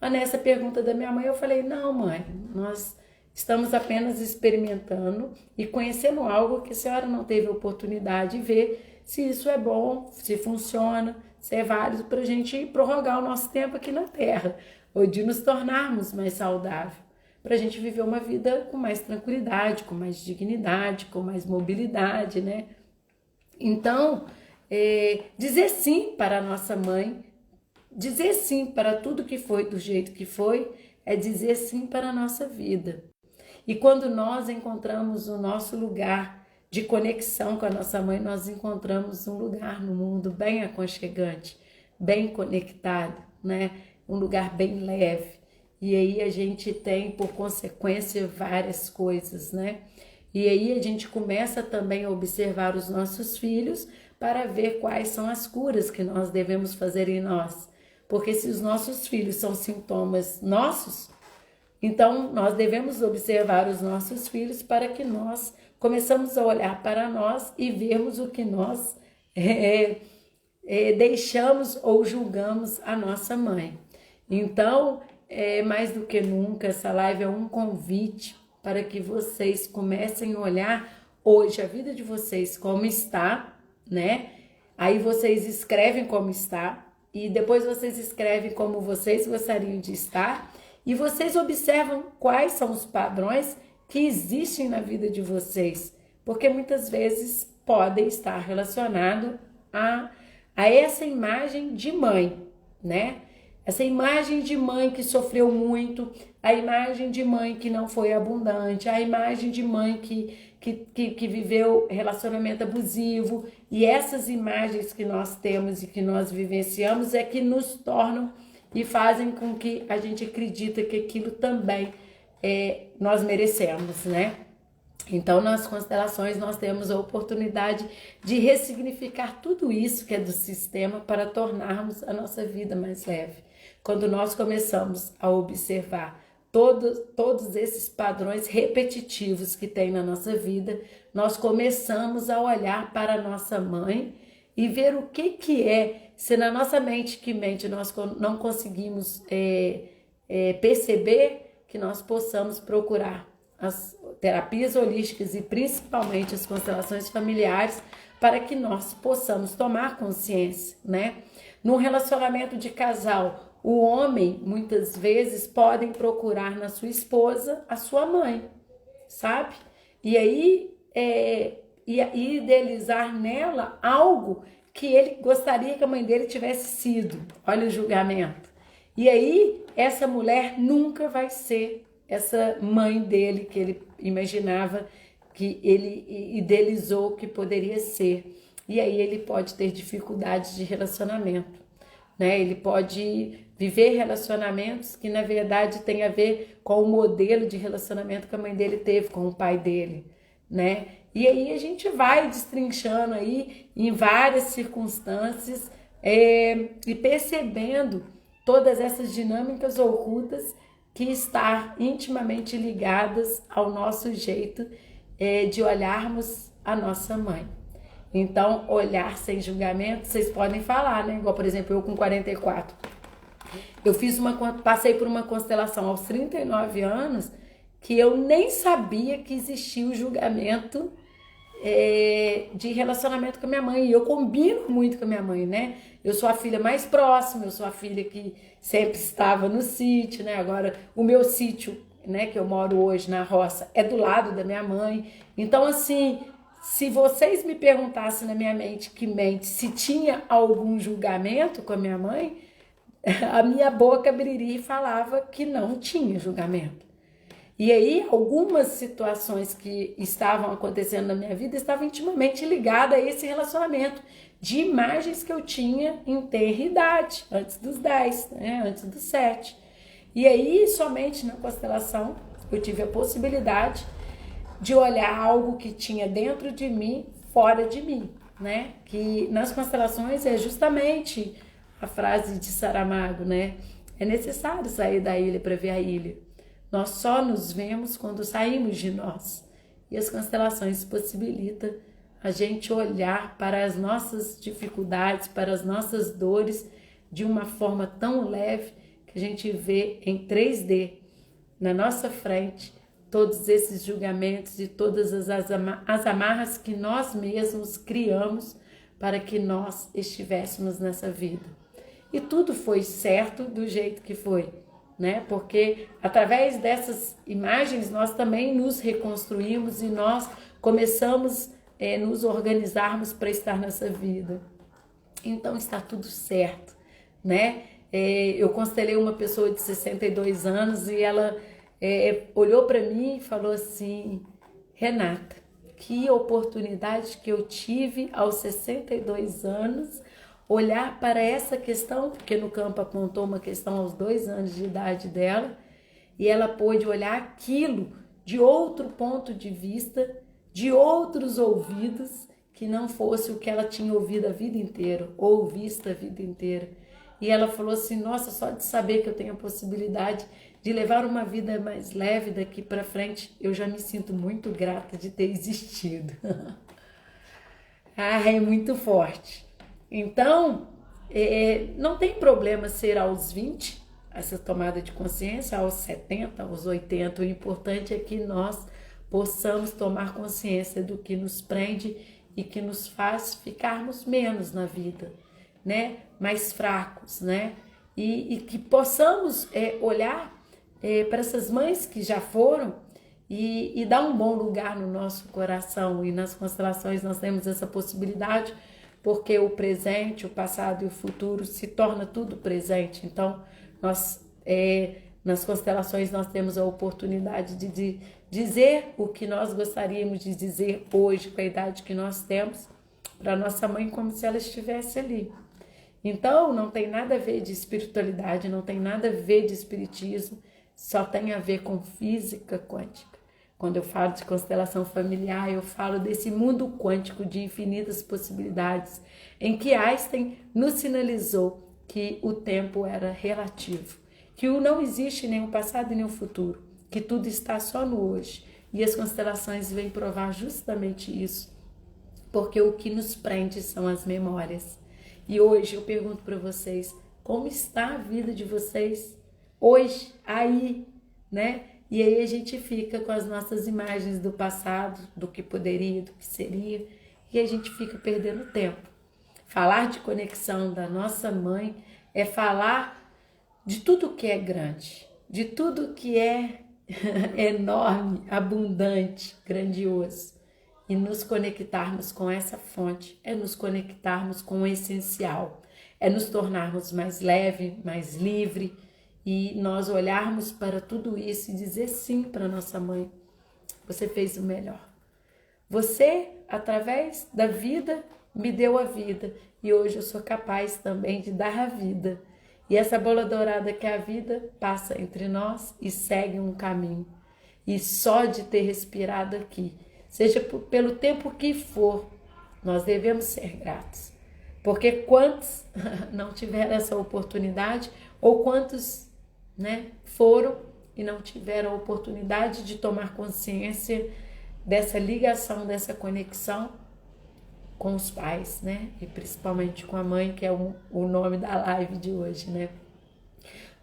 nessa pergunta da minha mãe, eu falei, não, mãe, nós estamos apenas experimentando e conhecendo algo que a senhora não teve oportunidade de ver se isso é bom, se funciona, se é válido para a gente prorrogar o nosso tempo aqui na Terra, ou de nos tornarmos mais saudáveis, para a gente viver uma vida com mais tranquilidade, com mais dignidade, com mais mobilidade, né? Então, dizer sim para a nossa mãe, dizer sim para tudo que foi do jeito que foi, é dizer sim para a nossa vida. E quando nós encontramos o nosso lugar de conexão com a nossa mãe, nós encontramos um lugar no mundo bem aconchegante, bem conectado, né? Um lugar bem leve. E aí a gente tem, por consequência, várias coisas, né? E aí a gente começa também a observar os nossos filhos para ver quais são as curas que nós devemos fazer em nós. Porque se os nossos filhos são sintomas nossos, então nós devemos observar os nossos filhos para que nós começamos a olhar para nós e vermos o que nós deixamos ou julgamos a nossa mãe. Então, mais do que nunca, essa live é um convite para que vocês comecem a olhar hoje a vida de vocês como está, né? Aí vocês escrevem como está e depois vocês escrevem como vocês gostariam de estar e vocês observam quais são os padrões que existem na vida de vocês, porque muitas vezes podem estar relacionados a essa imagem de mãe, né? Essa imagem de mãe que sofreu muito, a imagem de mãe que não foi abundante, a imagem de mãe que viveu relacionamento abusivo. E essas imagens que nós temos e que nós vivenciamos é que nos tornam e fazem com que a gente acredita que aquilo também nós merecemos, né? Então, nas constelações, nós temos a oportunidade de ressignificar tudo isso que é do sistema para tornarmos a nossa vida mais leve. Quando nós começamos a observar todos esses padrões repetitivos que tem na nossa vida, nós começamos a olhar para a nossa mãe e ver o que é, se na nossa mente que mente nós não conseguimos perceber, que nós possamos procurar as terapias holísticas e principalmente as constelações familiares para que nós possamos tomar consciência, né? Num relacionamento de casal, o homem muitas vezes pode procurar na sua esposa a sua mãe, sabe? E aí e idealizar nela algo que ele gostaria que a mãe dele tivesse sido. Olha o julgamento. E aí essa mulher nunca vai ser essa mãe dele que ele imaginava, que ele idealizou que poderia ser. E aí ele pode ter dificuldades de relacionamento, né? Ele pode viver relacionamentos que na verdade tem a ver com o modelo de relacionamento que a mãe dele teve com o pai dele, né? E aí a gente vai destrinchando aí em várias circunstâncias e percebendo todas essas dinâmicas ocultas que estão intimamente ligadas ao nosso jeito de olharmos a nossa mãe. Então, olhar sem julgamento, vocês podem falar, né? Igual, por exemplo, eu com 44. Passei por uma constelação aos 39 anos que eu nem sabia que existia o julgamento de relacionamento com a minha mãe. E eu combino muito com a minha mãe, né? Eu sou a filha mais próxima, eu sou a filha que sempre estava no sítio, né? Agora, o meu sítio, né, que eu moro hoje na roça, é do lado da minha mãe. Então, assim, se vocês me perguntassem na minha mente se tinha algum julgamento com a minha mãe, a minha boca abriria e falava que não tinha julgamento. E aí, algumas situações que estavam acontecendo na minha vida estavam intimamente ligadas a esse relacionamento de imagens que eu tinha em ter idade, antes dos 10, né, antes dos 7. E aí, somente na constelação, eu tive a possibilidade de olhar algo que tinha dentro de mim, fora de mim, né? Que nas constelações é justamente a frase de Saramago, né? É necessário sair da ilha para ver a ilha. Nós só nos vemos quando saímos de nós. E as constelações possibilitam a gente olhar para as nossas dificuldades, para as nossas dores, de uma forma tão leve que a gente vê em 3D, na nossa frente, todos esses julgamentos e todas as amarras que nós mesmos criamos para que nós estivéssemos nessa vida. E tudo foi certo do jeito que foi, né? Porque através dessas imagens nós também nos reconstruímos e nós começamos a nos organizarmos para estar nessa vida. Então está tudo certo, né? Eu constelei uma pessoa de 62 anos e ela olhou para mim e falou assim: Renata, que oportunidade que eu tive aos 62 anos olhar para essa questão, porque no campo apontou uma questão aos 2 anos de idade dela, e ela pôde olhar aquilo de outro ponto de vista, de outros ouvidos, que não fosse o que ela tinha ouvido a vida inteira, ou visto a vida inteira. E ela falou assim: nossa, só de saber que eu tenho a possibilidade de levar uma vida mais leve daqui para frente, eu já me sinto muito grata de ter existido. É muito forte. Então, não tem problema ser aos 20, essa tomada de consciência, aos 70, aos 80. O importante é que nós possamos tomar consciência do que nos prende e que nos faz ficarmos menos na vida, né? Mais fracos, né? E que possamos olhar para essas mães que já foram e dar um bom lugar no nosso coração. E nas constelações nós temos essa possibilidade, porque o presente, o passado e o futuro se torna tudo presente. Então, nas constelações nós temos a oportunidade de dizer o que nós gostaríamos de dizer hoje, com a idade que nós temos, para nossa mãe, como se ela estivesse ali. Então, não tem nada a ver de espiritualidade, não tem nada a ver de espiritismo, só tem a ver com física quântica. Quando eu falo de constelação familiar, eu falo desse mundo quântico de infinitas possibilidades, em que Einstein nos sinalizou que o tempo era relativo, que não existe nem o passado nem o futuro, que tudo está só no hoje. E as constelações vêm provar justamente isso. porque o que nos prende são as memórias. E hoje eu pergunto para vocês, como está a vida de vocês hoje, aí, né? E aí a gente fica com as nossas imagens do passado, do que poderia, do que seria, e a gente fica perdendo tempo. Falar de conexão da nossa mãe é falar de tudo que é grande, de tudo que é enorme, abundante, grandioso. E nos conectarmos com essa fonte é nos conectarmos com o essencial, é nos tornarmos mais leve, mais livre e nós olharmos para tudo isso e dizer sim para nossa mãe. Você fez o melhor. Você, através da vida, me deu a vida e hoje eu sou capaz também de dar a vida. E essa bola dourada que é a vida passa entre nós e segue um caminho. E só de ter respirado aqui, seja pelo tempo que for, nós devemos ser gratos. Porque quantos não tiveram essa oportunidade ou quantos, né, foram e não tiveram a oportunidade de tomar consciência dessa ligação, dessa conexão com os pais, né? E principalmente com a mãe, que é o nome da live de hoje, né?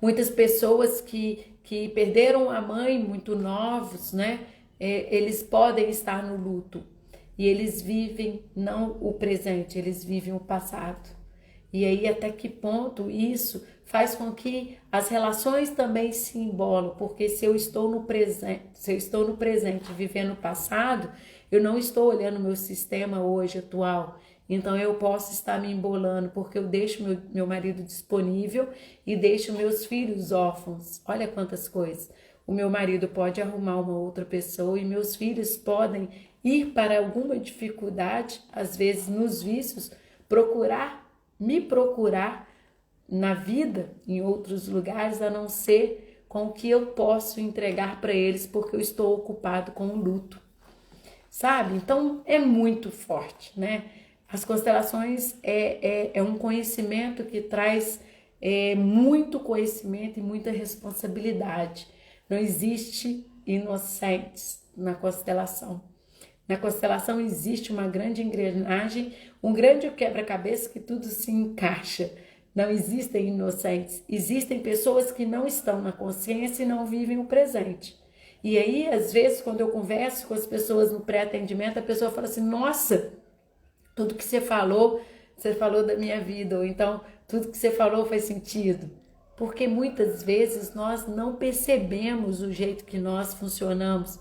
Muitas pessoas que perderam a mãe muito novos, né? Eles podem estar no luto e eles vivem não o presente, eles vivem o passado. E aí até que ponto isso faz com que as relações também se embolam, porque se eu estou no presente, vivendo o passado, eu não estou olhando o meu sistema hoje atual. Então eu posso estar me embolando porque eu deixo meu marido disponível e deixo meus filhos órfãos. Olha quantas coisas. O meu marido pode arrumar uma outra pessoa e meus filhos podem ir para alguma dificuldade, às vezes nos vícios, me procurar na vida, em outros lugares, a não ser com o que eu posso entregar para eles, porque eu estou ocupado com o luto. Sabe? Então é muito forte, né? As constelações é um conhecimento que traz muito conhecimento e muita responsabilidade. Não existe inocentes na constelação. Na constelação existe uma grande engrenagem, um grande quebra-cabeça que tudo se encaixa. Não existem inocentes, existem pessoas que não estão na consciência e não vivem o presente. E aí, às vezes, quando eu converso com as pessoas no pré-atendimento, a pessoa fala assim, nossa, tudo que você falou da minha vida, ou então, tudo que você falou faz sentido. Porque muitas vezes nós não percebemos o jeito que nós funcionamos.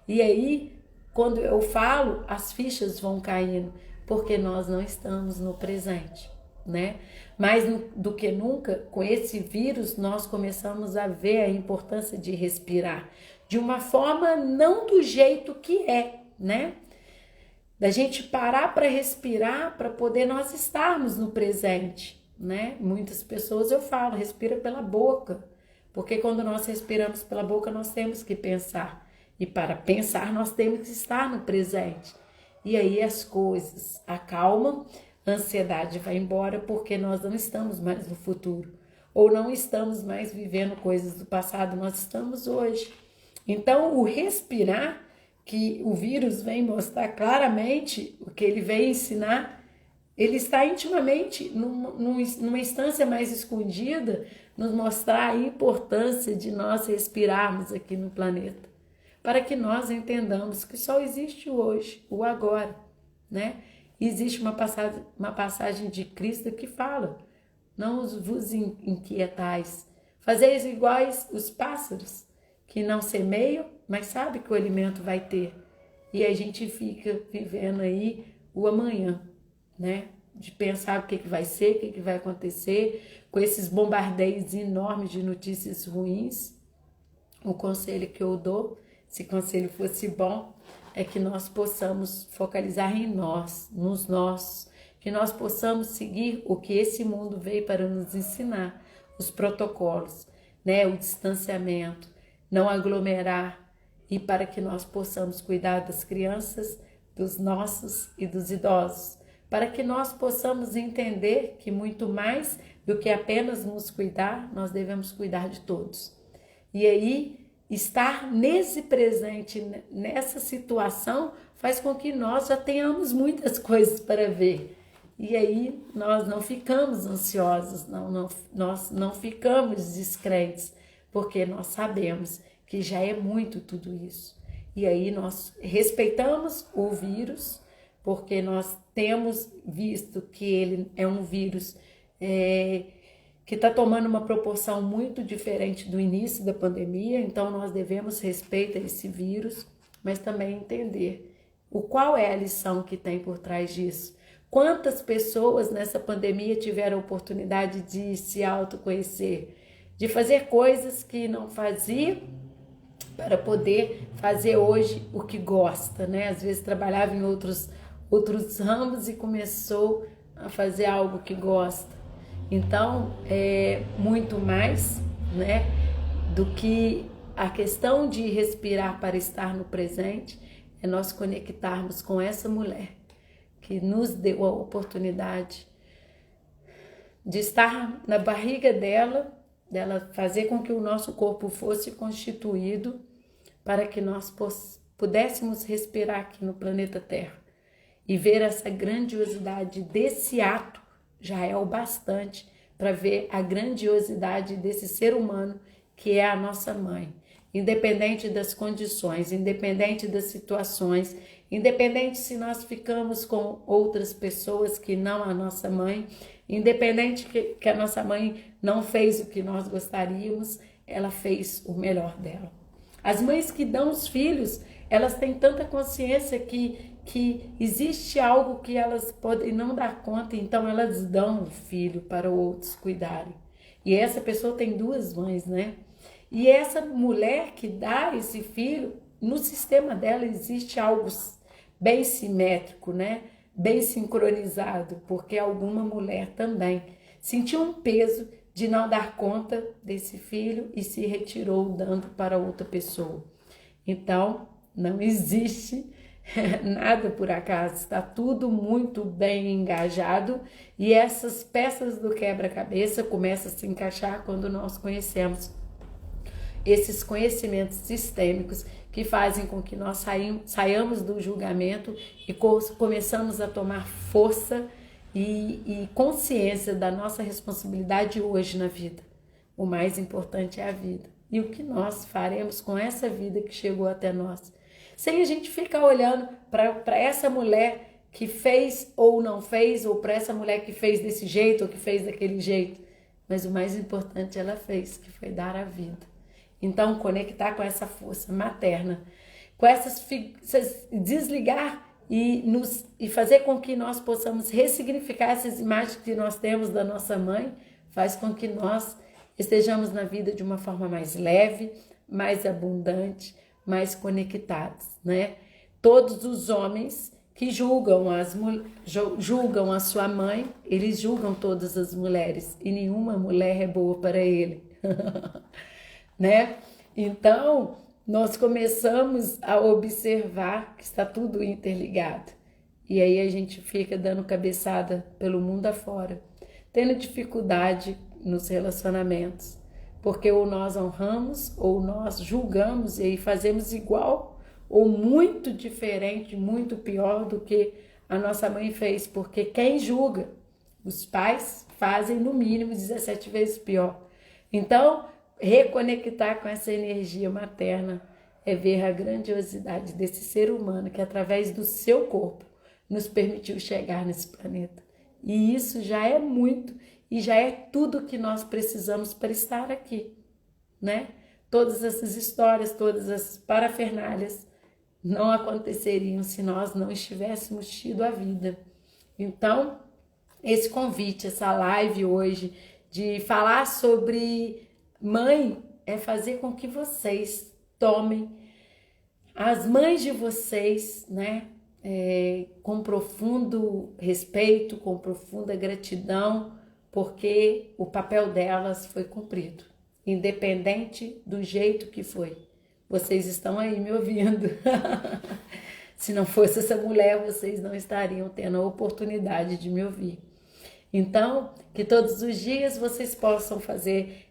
E aí, quando eu falo, as fichas vão caindo, porque nós não estamos no presente, né? Mais do que nunca, com esse vírus, nós começamos a ver a importância de respirar de uma forma não do jeito que é, né? Da gente parar para respirar para poder nós estarmos no presente, né? Muitas pessoas eu falo, respira pela boca, porque quando nós respiramos pela boca nós temos que pensar, e para pensar nós temos que estar no presente. E aí as coisas acalmam, a ansiedade vai embora porque nós não estamos mais no futuro, ou não estamos mais vivendo coisas do passado, nós estamos hoje. Então o respirar, que o vírus vem mostrar claramente, o que ele vem ensinar, ele está intimamente numa instância mais escondida, nos mostrar a importância de nós respirarmos aqui no planeta, para que nós entendamos que só existe o hoje, o agora, né? Existe uma passagem de Cristo que fala, não vos inquietais, fazeis iguais os pássaros, que não semeiam, mas sabe que o alimento vai ter. E a gente fica vivendo aí o amanhã, né? De pensar o que vai ser, o que vai acontecer, com esses bombardeios enormes de notícias ruins. O conselho que eu dou, se conselho fosse bom, é que nós possamos focalizar em nós, nos nossos, que nós possamos seguir o que esse mundo veio para nos ensinar, os protocolos, né? O distanciamento, não aglomerar, e para que nós possamos cuidar das crianças, dos nossos e dos idosos, para que nós possamos entender que muito mais do que apenas nos cuidar, nós devemos cuidar de todos. E aí estar nesse presente, nessa situação, faz com que nós já tenhamos muitas coisas para ver. E aí nós não ficamos ansiosos, nós não ficamos descrentes, porque nós sabemos que já é muito tudo isso. E aí nós respeitamos o vírus, porque nós temos visto que ele é um vírus que está tomando uma proporção muito diferente do início da pandemia, então nós devemos respeitar esse vírus, mas também entender qual é a lição que tem por trás disso. Quantas pessoas nessa pandemia tiveram a oportunidade de se autoconhecer, de fazer coisas que não fazia para poder fazer hoje o que gosta, né? Às vezes trabalhava em outros ramos e começou a fazer algo que gosta. Então, é muito mais, né, do que a questão de respirar para estar no presente, é nós conectarmos com essa mulher que nos deu a oportunidade de estar na barriga dela fazer com que o nosso corpo fosse constituído para que nós pudéssemos respirar aqui no planeta Terra. E ver essa grandiosidade desse ato já é o bastante para ver a grandiosidade desse ser humano que é a nossa mãe. Independente das condições, independente das situações, independente se nós ficamos com outras pessoas que não a nossa mãe, independente que a nossa mãe não fez o que nós gostaríamos, ela fez o melhor dela. As mães que dão os filhos, elas têm tanta consciência que existe algo que elas podem não dar conta, então elas dão o filho para outros cuidarem. E essa pessoa tem duas mães, né? E essa mulher que dá esse filho, no sistema dela existe algo bem simétrico, né? Bem sincronizado, porque alguma mulher também sentiu um peso de não dar conta desse filho e se retirou dando para outra pessoa. Então, não existe nada por acaso, está tudo muito bem engajado e essas peças do quebra-cabeça começam a se encaixar quando nós conhecemos esses conhecimentos sistêmicos que fazem com que nós saiamos do julgamento e começamos a tomar força e consciência da nossa responsabilidade hoje na vida. O mais importante é a vida. E o que nós faremos com essa vida que chegou até nós? Sem a gente ficar olhando para essa mulher que fez ou não fez, ou para essa mulher que fez desse jeito ou que fez daquele jeito. Mas o mais importante ela fez, que foi dar a vida. Então, conectar com essa força materna, com desligar e fazer com que nós possamos ressignificar essas imagens que nós temos da nossa mãe, faz com que nós estejamos na vida de uma forma mais leve, mais abundante, mais conectados, né? Todos os homens que julgam a sua mãe, eles julgam todas as mulheres e nenhuma mulher é boa para ele. Né? Então, nós começamos a observar que está tudo interligado. E aí a gente fica dando cabeçada pelo mundo afora, tendo dificuldade nos relacionamentos, porque ou nós honramos ou nós julgamos e aí fazemos igual ou muito diferente, muito pior do que a nossa mãe fez, porque quem julga? Os pais fazem no mínimo 17 vezes pior. Então, reconectar com essa energia materna é ver a grandiosidade desse ser humano que através do seu corpo nos permitiu chegar nesse planeta. E isso já é muito e já é tudo que nós precisamos para estar aqui, né? Todas essas histórias, todas essas parafernálias não aconteceriam se nós não estivéssemos tido a vida. Então, esse convite, essa live hoje de falar sobre mãe é fazer com que vocês tomem as mães de vocês, né, com profundo respeito, com profunda gratidão, porque o papel delas foi cumprido, independente do jeito que foi. Vocês estão aí me ouvindo. Se não fosse essa mulher, vocês não estariam tendo a oportunidade de me ouvir. Então, que todos os dias vocês possam fazer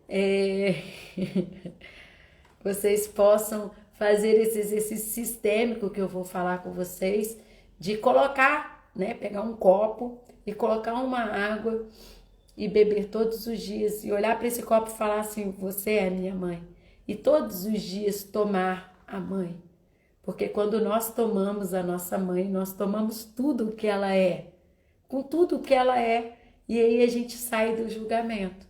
é, vocês possam fazer esse exercício sistêmico que eu vou falar com vocês, de colocar, né, pegar um copo e colocar uma água e beber todos os dias e olhar para esse copo e falar assim: você é minha mãe. E todos os dias tomar a mãe. Porque quando nós tomamos a nossa mãe, nós tomamos tudo o que ela é, com tudo o que ela é, e aí a gente sai do julgamento.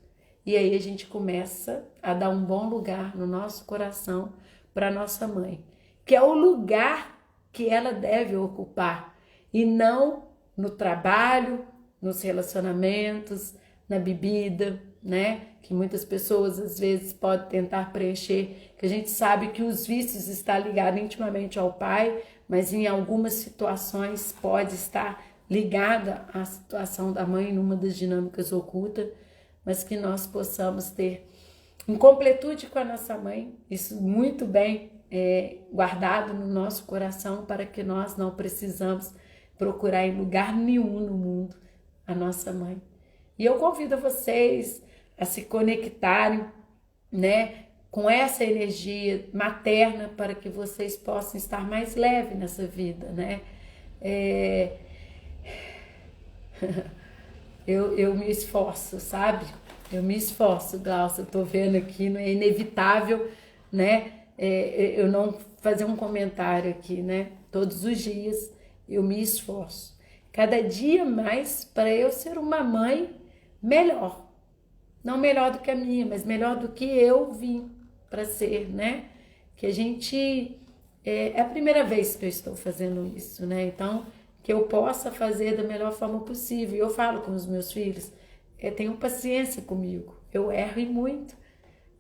E aí a gente começa a dar um bom lugar no nosso coração para nossa mãe, que é o lugar que ela deve ocupar, e não no trabalho, nos relacionamentos, na bebida, né? Que muitas pessoas às vezes podem tentar preencher, que a gente sabe que os vícios estão ligados intimamente ao pai, mas em algumas situações pode estar ligada à situação da mãe numa das dinâmicas ocultas, mas que nós possamos ter em completude com a nossa mãe, isso muito bem guardado no nosso coração, para que nós não precisamos procurar em lugar nenhum no mundo a nossa mãe. E eu convido vocês a se conectarem, né, com essa energia materna, para que vocês possam estar mais leves nessa vida, né? Eu me esforço, sabe? Eu me esforço, Glaucia, eu tô vendo aqui, não é inevitável, né? Eu não fazer um comentário aqui, né? Todos os dias eu me esforço. Cada dia mais para eu ser uma mãe melhor. Não melhor do que a minha, mas melhor do que eu vim para ser, né? Que a gente... É a primeira vez que eu estou fazendo isso, né? Então, que eu possa fazer da melhor forma possível. Eu falo com os meus filhos, tenham paciência comigo. Eu erro e muito.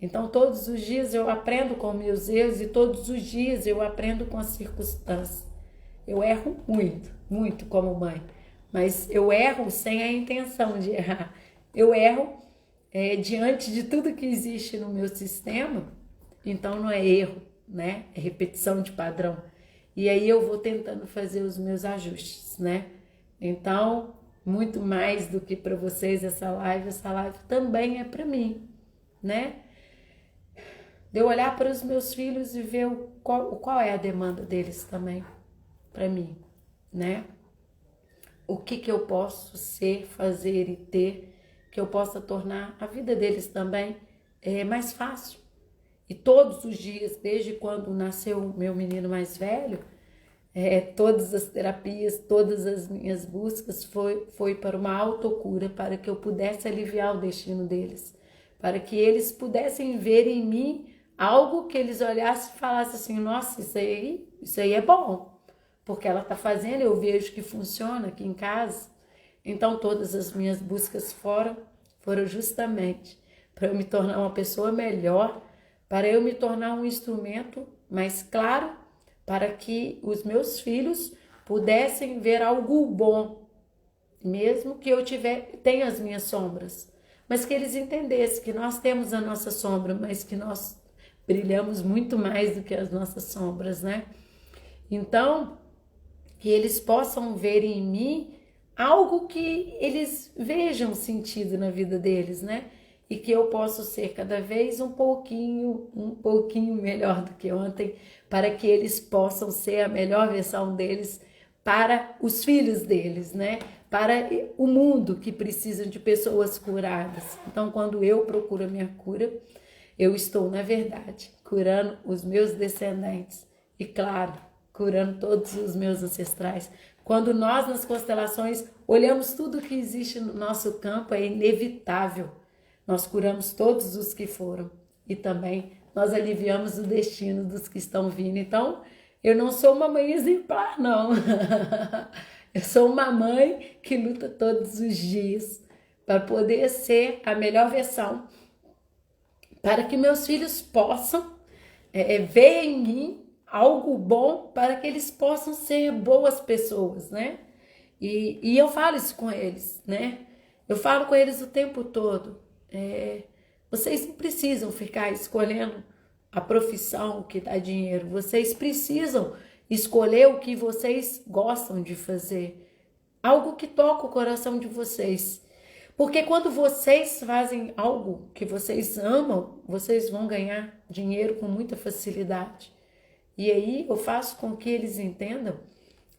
Então, todos os dias eu aprendo com meus erros e todos os dias eu aprendo com as circunstâncias. Eu erro muito, muito como mãe. Mas eu erro sem a intenção de errar. Eu erro diante de tudo que existe no meu sistema. Então, não é erro, né? É repetição de padrão. E aí eu vou tentando fazer os meus ajustes, né? Então, muito mais do que para vocês essa live também é para mim, né? De eu olhar para os meus filhos e ver qual é a demanda deles também para mim, né? O que eu posso ser, fazer e ter, que eu possa tornar a vida deles também mais fácil. E todos os dias, desde quando nasceu o meu menino mais velho, todas as terapias, todas as minhas buscas foi para uma autocura, para que eu pudesse aliviar o destino deles, para que eles pudessem ver em mim algo que eles olhassem e falassem assim: nossa, isso aí é bom, porque ela está fazendo, eu vejo que funciona aqui em casa. Então todas as minhas buscas foram justamente para eu me tornar uma pessoa melhor, para eu me tornar um instrumento mais claro, para que os meus filhos pudessem ver algo bom, mesmo que eu tenha as minhas sombras, mas que eles entendessem que nós temos a nossa sombra, mas que nós brilhamos muito mais do que as nossas sombras, né? Então, que eles possam ver em mim algo que eles vejam sentido na vida deles, né? E que eu possa ser cada vez um pouquinho melhor do que ontem, para que eles possam ser a melhor versão deles para os filhos deles, né? Para o mundo que precisa de pessoas curadas. Então, quando eu procuro a minha cura, eu estou, na verdade, curando os meus descendentes e, claro, curando todos os meus ancestrais. Quando nós, nas constelações, olhamos tudo que existe no nosso campo, é inevitável. Nós curamos todos os que foram e também nós aliviamos o destino dos que estão vindo. Então, eu não sou uma mãe exemplar, não. Eu sou uma mãe que luta todos os dias para poder ser a melhor versão, para que meus filhos possam ver em mim algo bom, para que eles possam ser boas pessoas, né? E eu falo isso com eles, né? Eu falo com eles o tempo todo. Vocês não precisam ficar escolhendo a profissão que dá dinheiro. Vocês precisam escolher o que vocês gostam de fazer. Algo que toca o coração de vocês. Porque quando vocês fazem algo que vocês amam, vocês vão ganhar dinheiro com muita facilidade. E aí eu faço com que eles entendam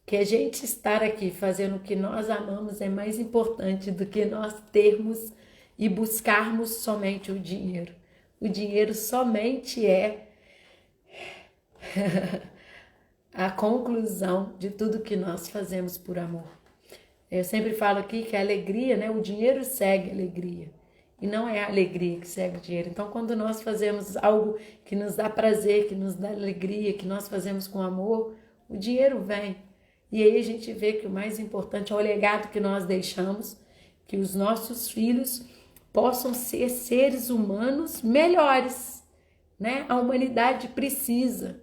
que a gente estar aqui fazendo o que nós amamos é mais importante do que nós termos e buscarmos somente o dinheiro. O dinheiro somente é a conclusão de tudo que nós fazemos por amor. Eu sempre falo aqui que a alegria, né? O dinheiro segue a alegria. E não é a alegria que segue o dinheiro. Então, quando nós fazemos algo que nos dá prazer, que nos dá alegria, que nós fazemos com amor, o dinheiro vem. E aí a gente vê que o mais importante é o legado que nós deixamos, que os nossos filhos possam ser seres humanos melhores, né? A humanidade precisa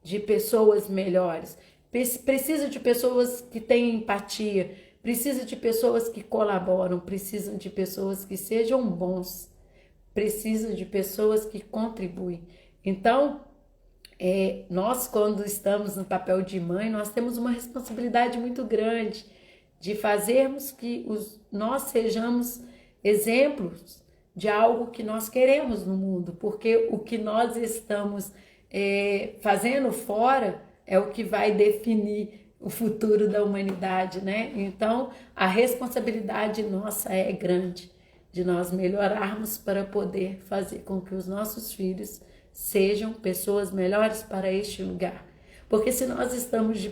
de pessoas melhores, precisa de pessoas que têm empatia, precisa de pessoas que colaboram, precisa de pessoas que sejam bons, precisa de pessoas que contribuem. Então, nós, quando estamos no papel de mãe, nós temos uma responsabilidade muito grande de fazermos que nós sejamos exemplos de algo que nós queremos no mundo, porque o que nós estamos fazendo fora é o que vai definir o futuro da humanidade, né? Então, a responsabilidade nossa é grande de nós melhorarmos para poder fazer com que os nossos filhos sejam pessoas melhores para este lugar. Porque se nós estamos de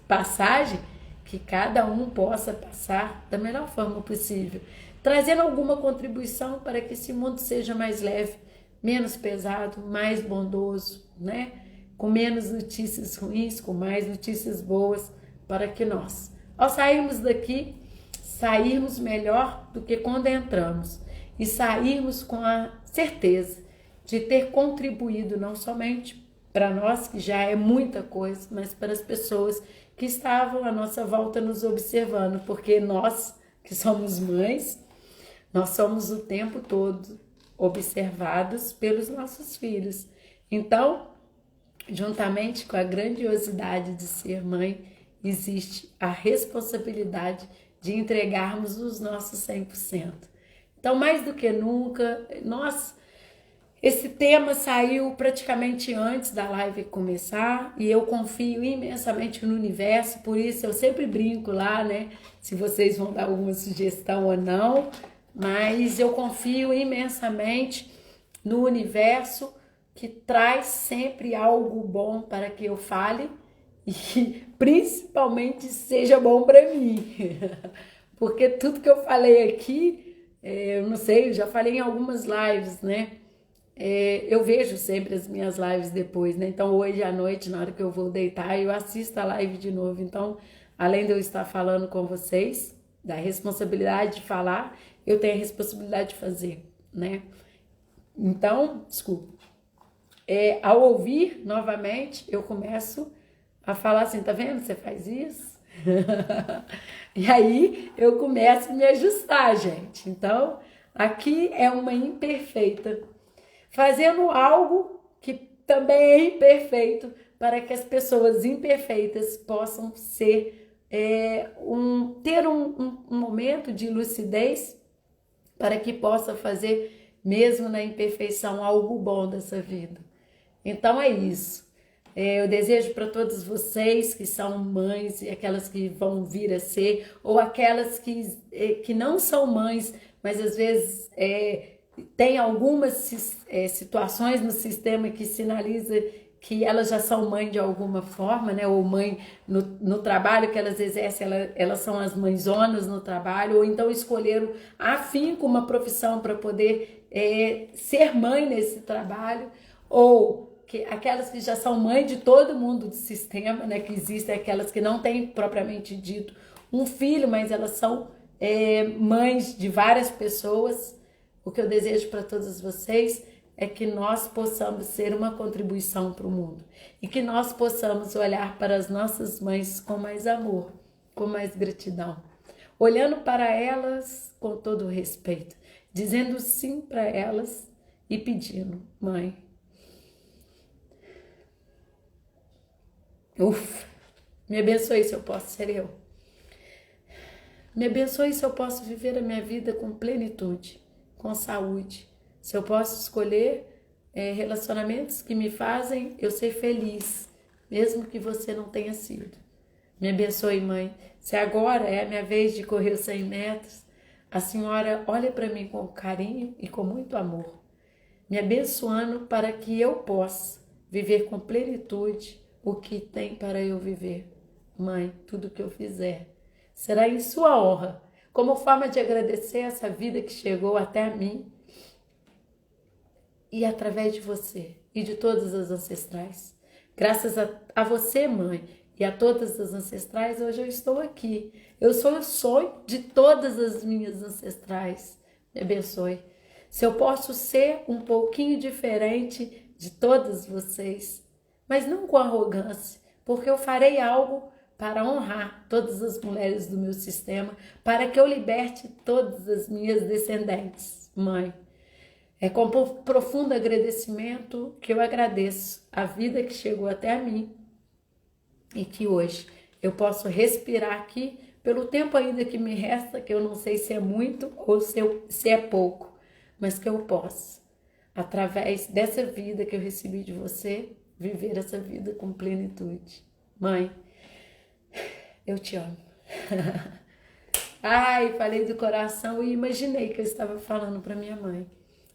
passagem, que cada um possa passar da melhor forma possível, trazendo alguma contribuição para que esse mundo seja mais leve, menos pesado, mais bondoso, né? Com menos notícias ruins, com mais notícias boas, para que nós, ao sairmos daqui, sairmos melhor do que quando entramos e sairmos com a certeza de ter contribuído não somente para nós, que já é muita coisa, mas para as pessoas que estavam à nossa volta nos observando, porque nós, que somos mães, nós somos o tempo todo observados pelos nossos filhos. Então, juntamente com a grandiosidade de ser mãe, existe a responsabilidade de entregarmos os nossos 100%. Então, mais do que nunca, esse tema saiu praticamente antes da live começar e eu confio imensamente no universo, por isso eu sempre brinco lá, né? Se vocês vão dar alguma sugestão ou não, mas eu confio imensamente no universo que traz sempre algo bom para que eu fale e principalmente seja bom para mim, porque tudo que eu falei aqui, eu não sei, eu já falei em algumas lives, né? Eu vejo sempre as minhas lives depois, né? Então hoje à noite, na hora que eu vou deitar, eu assisto a live de novo. Então, além de eu estar falando com vocês, da responsabilidade de falar, eu tenho a responsabilidade de fazer, né? Então, desculpa. Ao ouvir novamente, eu começo a falar assim, tá vendo? Você faz isso? E aí eu começo a me ajustar, gente. Então, aqui é uma imperfeita, fazendo algo que também é imperfeito, para que as pessoas imperfeitas possam ter um momento de lucidez, para que possa fazer, mesmo na imperfeição, algo bom dessa vida. Então é isso. Eu desejo para todos vocês que são mães e aquelas que vão vir a ser, ou aquelas que não são mães, mas às vezes tem algumas situações no sistema que sinaliza que elas já são mãe de alguma forma, né? Ou mãe no trabalho que elas exercem, elas são as mãezonas no trabalho, ou então escolheram afinco uma profissão para poder ser mãe nesse trabalho, ou aquelas que já são mãe de todo mundo do sistema, né? Que existem aquelas que não têm propriamente dito um filho, mas elas são mães de várias pessoas. O que eu desejo para todos vocês é que nós possamos ser uma contribuição para o mundo e que nós possamos olhar para as nossas mães com mais amor, com mais gratidão, olhando para elas com todo o respeito, dizendo sim para elas e pedindo, mãe, me abençoe se eu posso ser eu. Me abençoe se eu posso viver a minha vida com plenitude, com saúde. Se eu posso escolher relacionamentos que me fazem eu ser feliz, mesmo que você não tenha sido. Me abençoe, mãe. Se agora é a minha vez de correr os 100 metros, a senhora olha para mim com carinho e com muito amor, me abençoando para que eu possa viver com plenitude o que tem para eu viver. Mãe, tudo que eu fizer será em sua honra, como forma de agradecer essa vida que chegou até mim e através de você e de todas as ancestrais. Graças a você, mãe, e a todas as ancestrais, hoje eu estou aqui. Eu sou o sonho de todas as minhas ancestrais. Me abençoe. Se eu posso ser um pouquinho diferente de todas vocês, mas não com arrogância, porque eu farei algo para honrar todas as mulheres do meu sistema, para que eu liberte todas as minhas descendentes. Mãe, é com profundo agradecimento que eu agradeço a vida que chegou até a mim e que hoje eu posso respirar aqui pelo tempo ainda que me resta, que eu não sei se é muito ou se é pouco, mas que eu possa, através dessa vida que eu recebi de você, viver essa vida com plenitude. Mãe, eu te amo. Ai, falei do coração e imaginei que eu estava falando para minha mãe.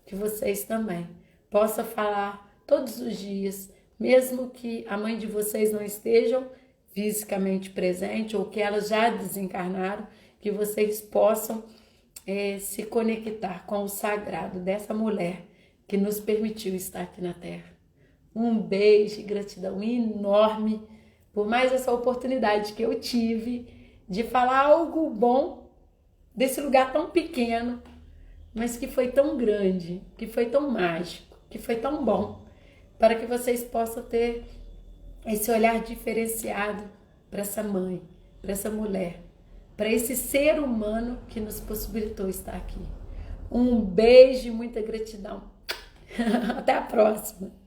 Que vocês também possam falar todos os dias, mesmo que a mãe de vocês não estejam fisicamente presente ou que elas já desencarnaram, que vocês possam se conectar com o sagrado dessa mulher que nos permitiu estar aqui na Terra. Um beijo e gratidão enorme por mais essa oportunidade que eu tive de falar algo bom desse lugar tão pequeno, mas que foi tão grande, que foi tão mágico, que foi tão bom, para que vocês possam ter esse olhar diferenciado para essa mãe, para essa mulher, para esse ser humano que nos possibilitou estar aqui. Um beijo e muita gratidão. Até a próxima.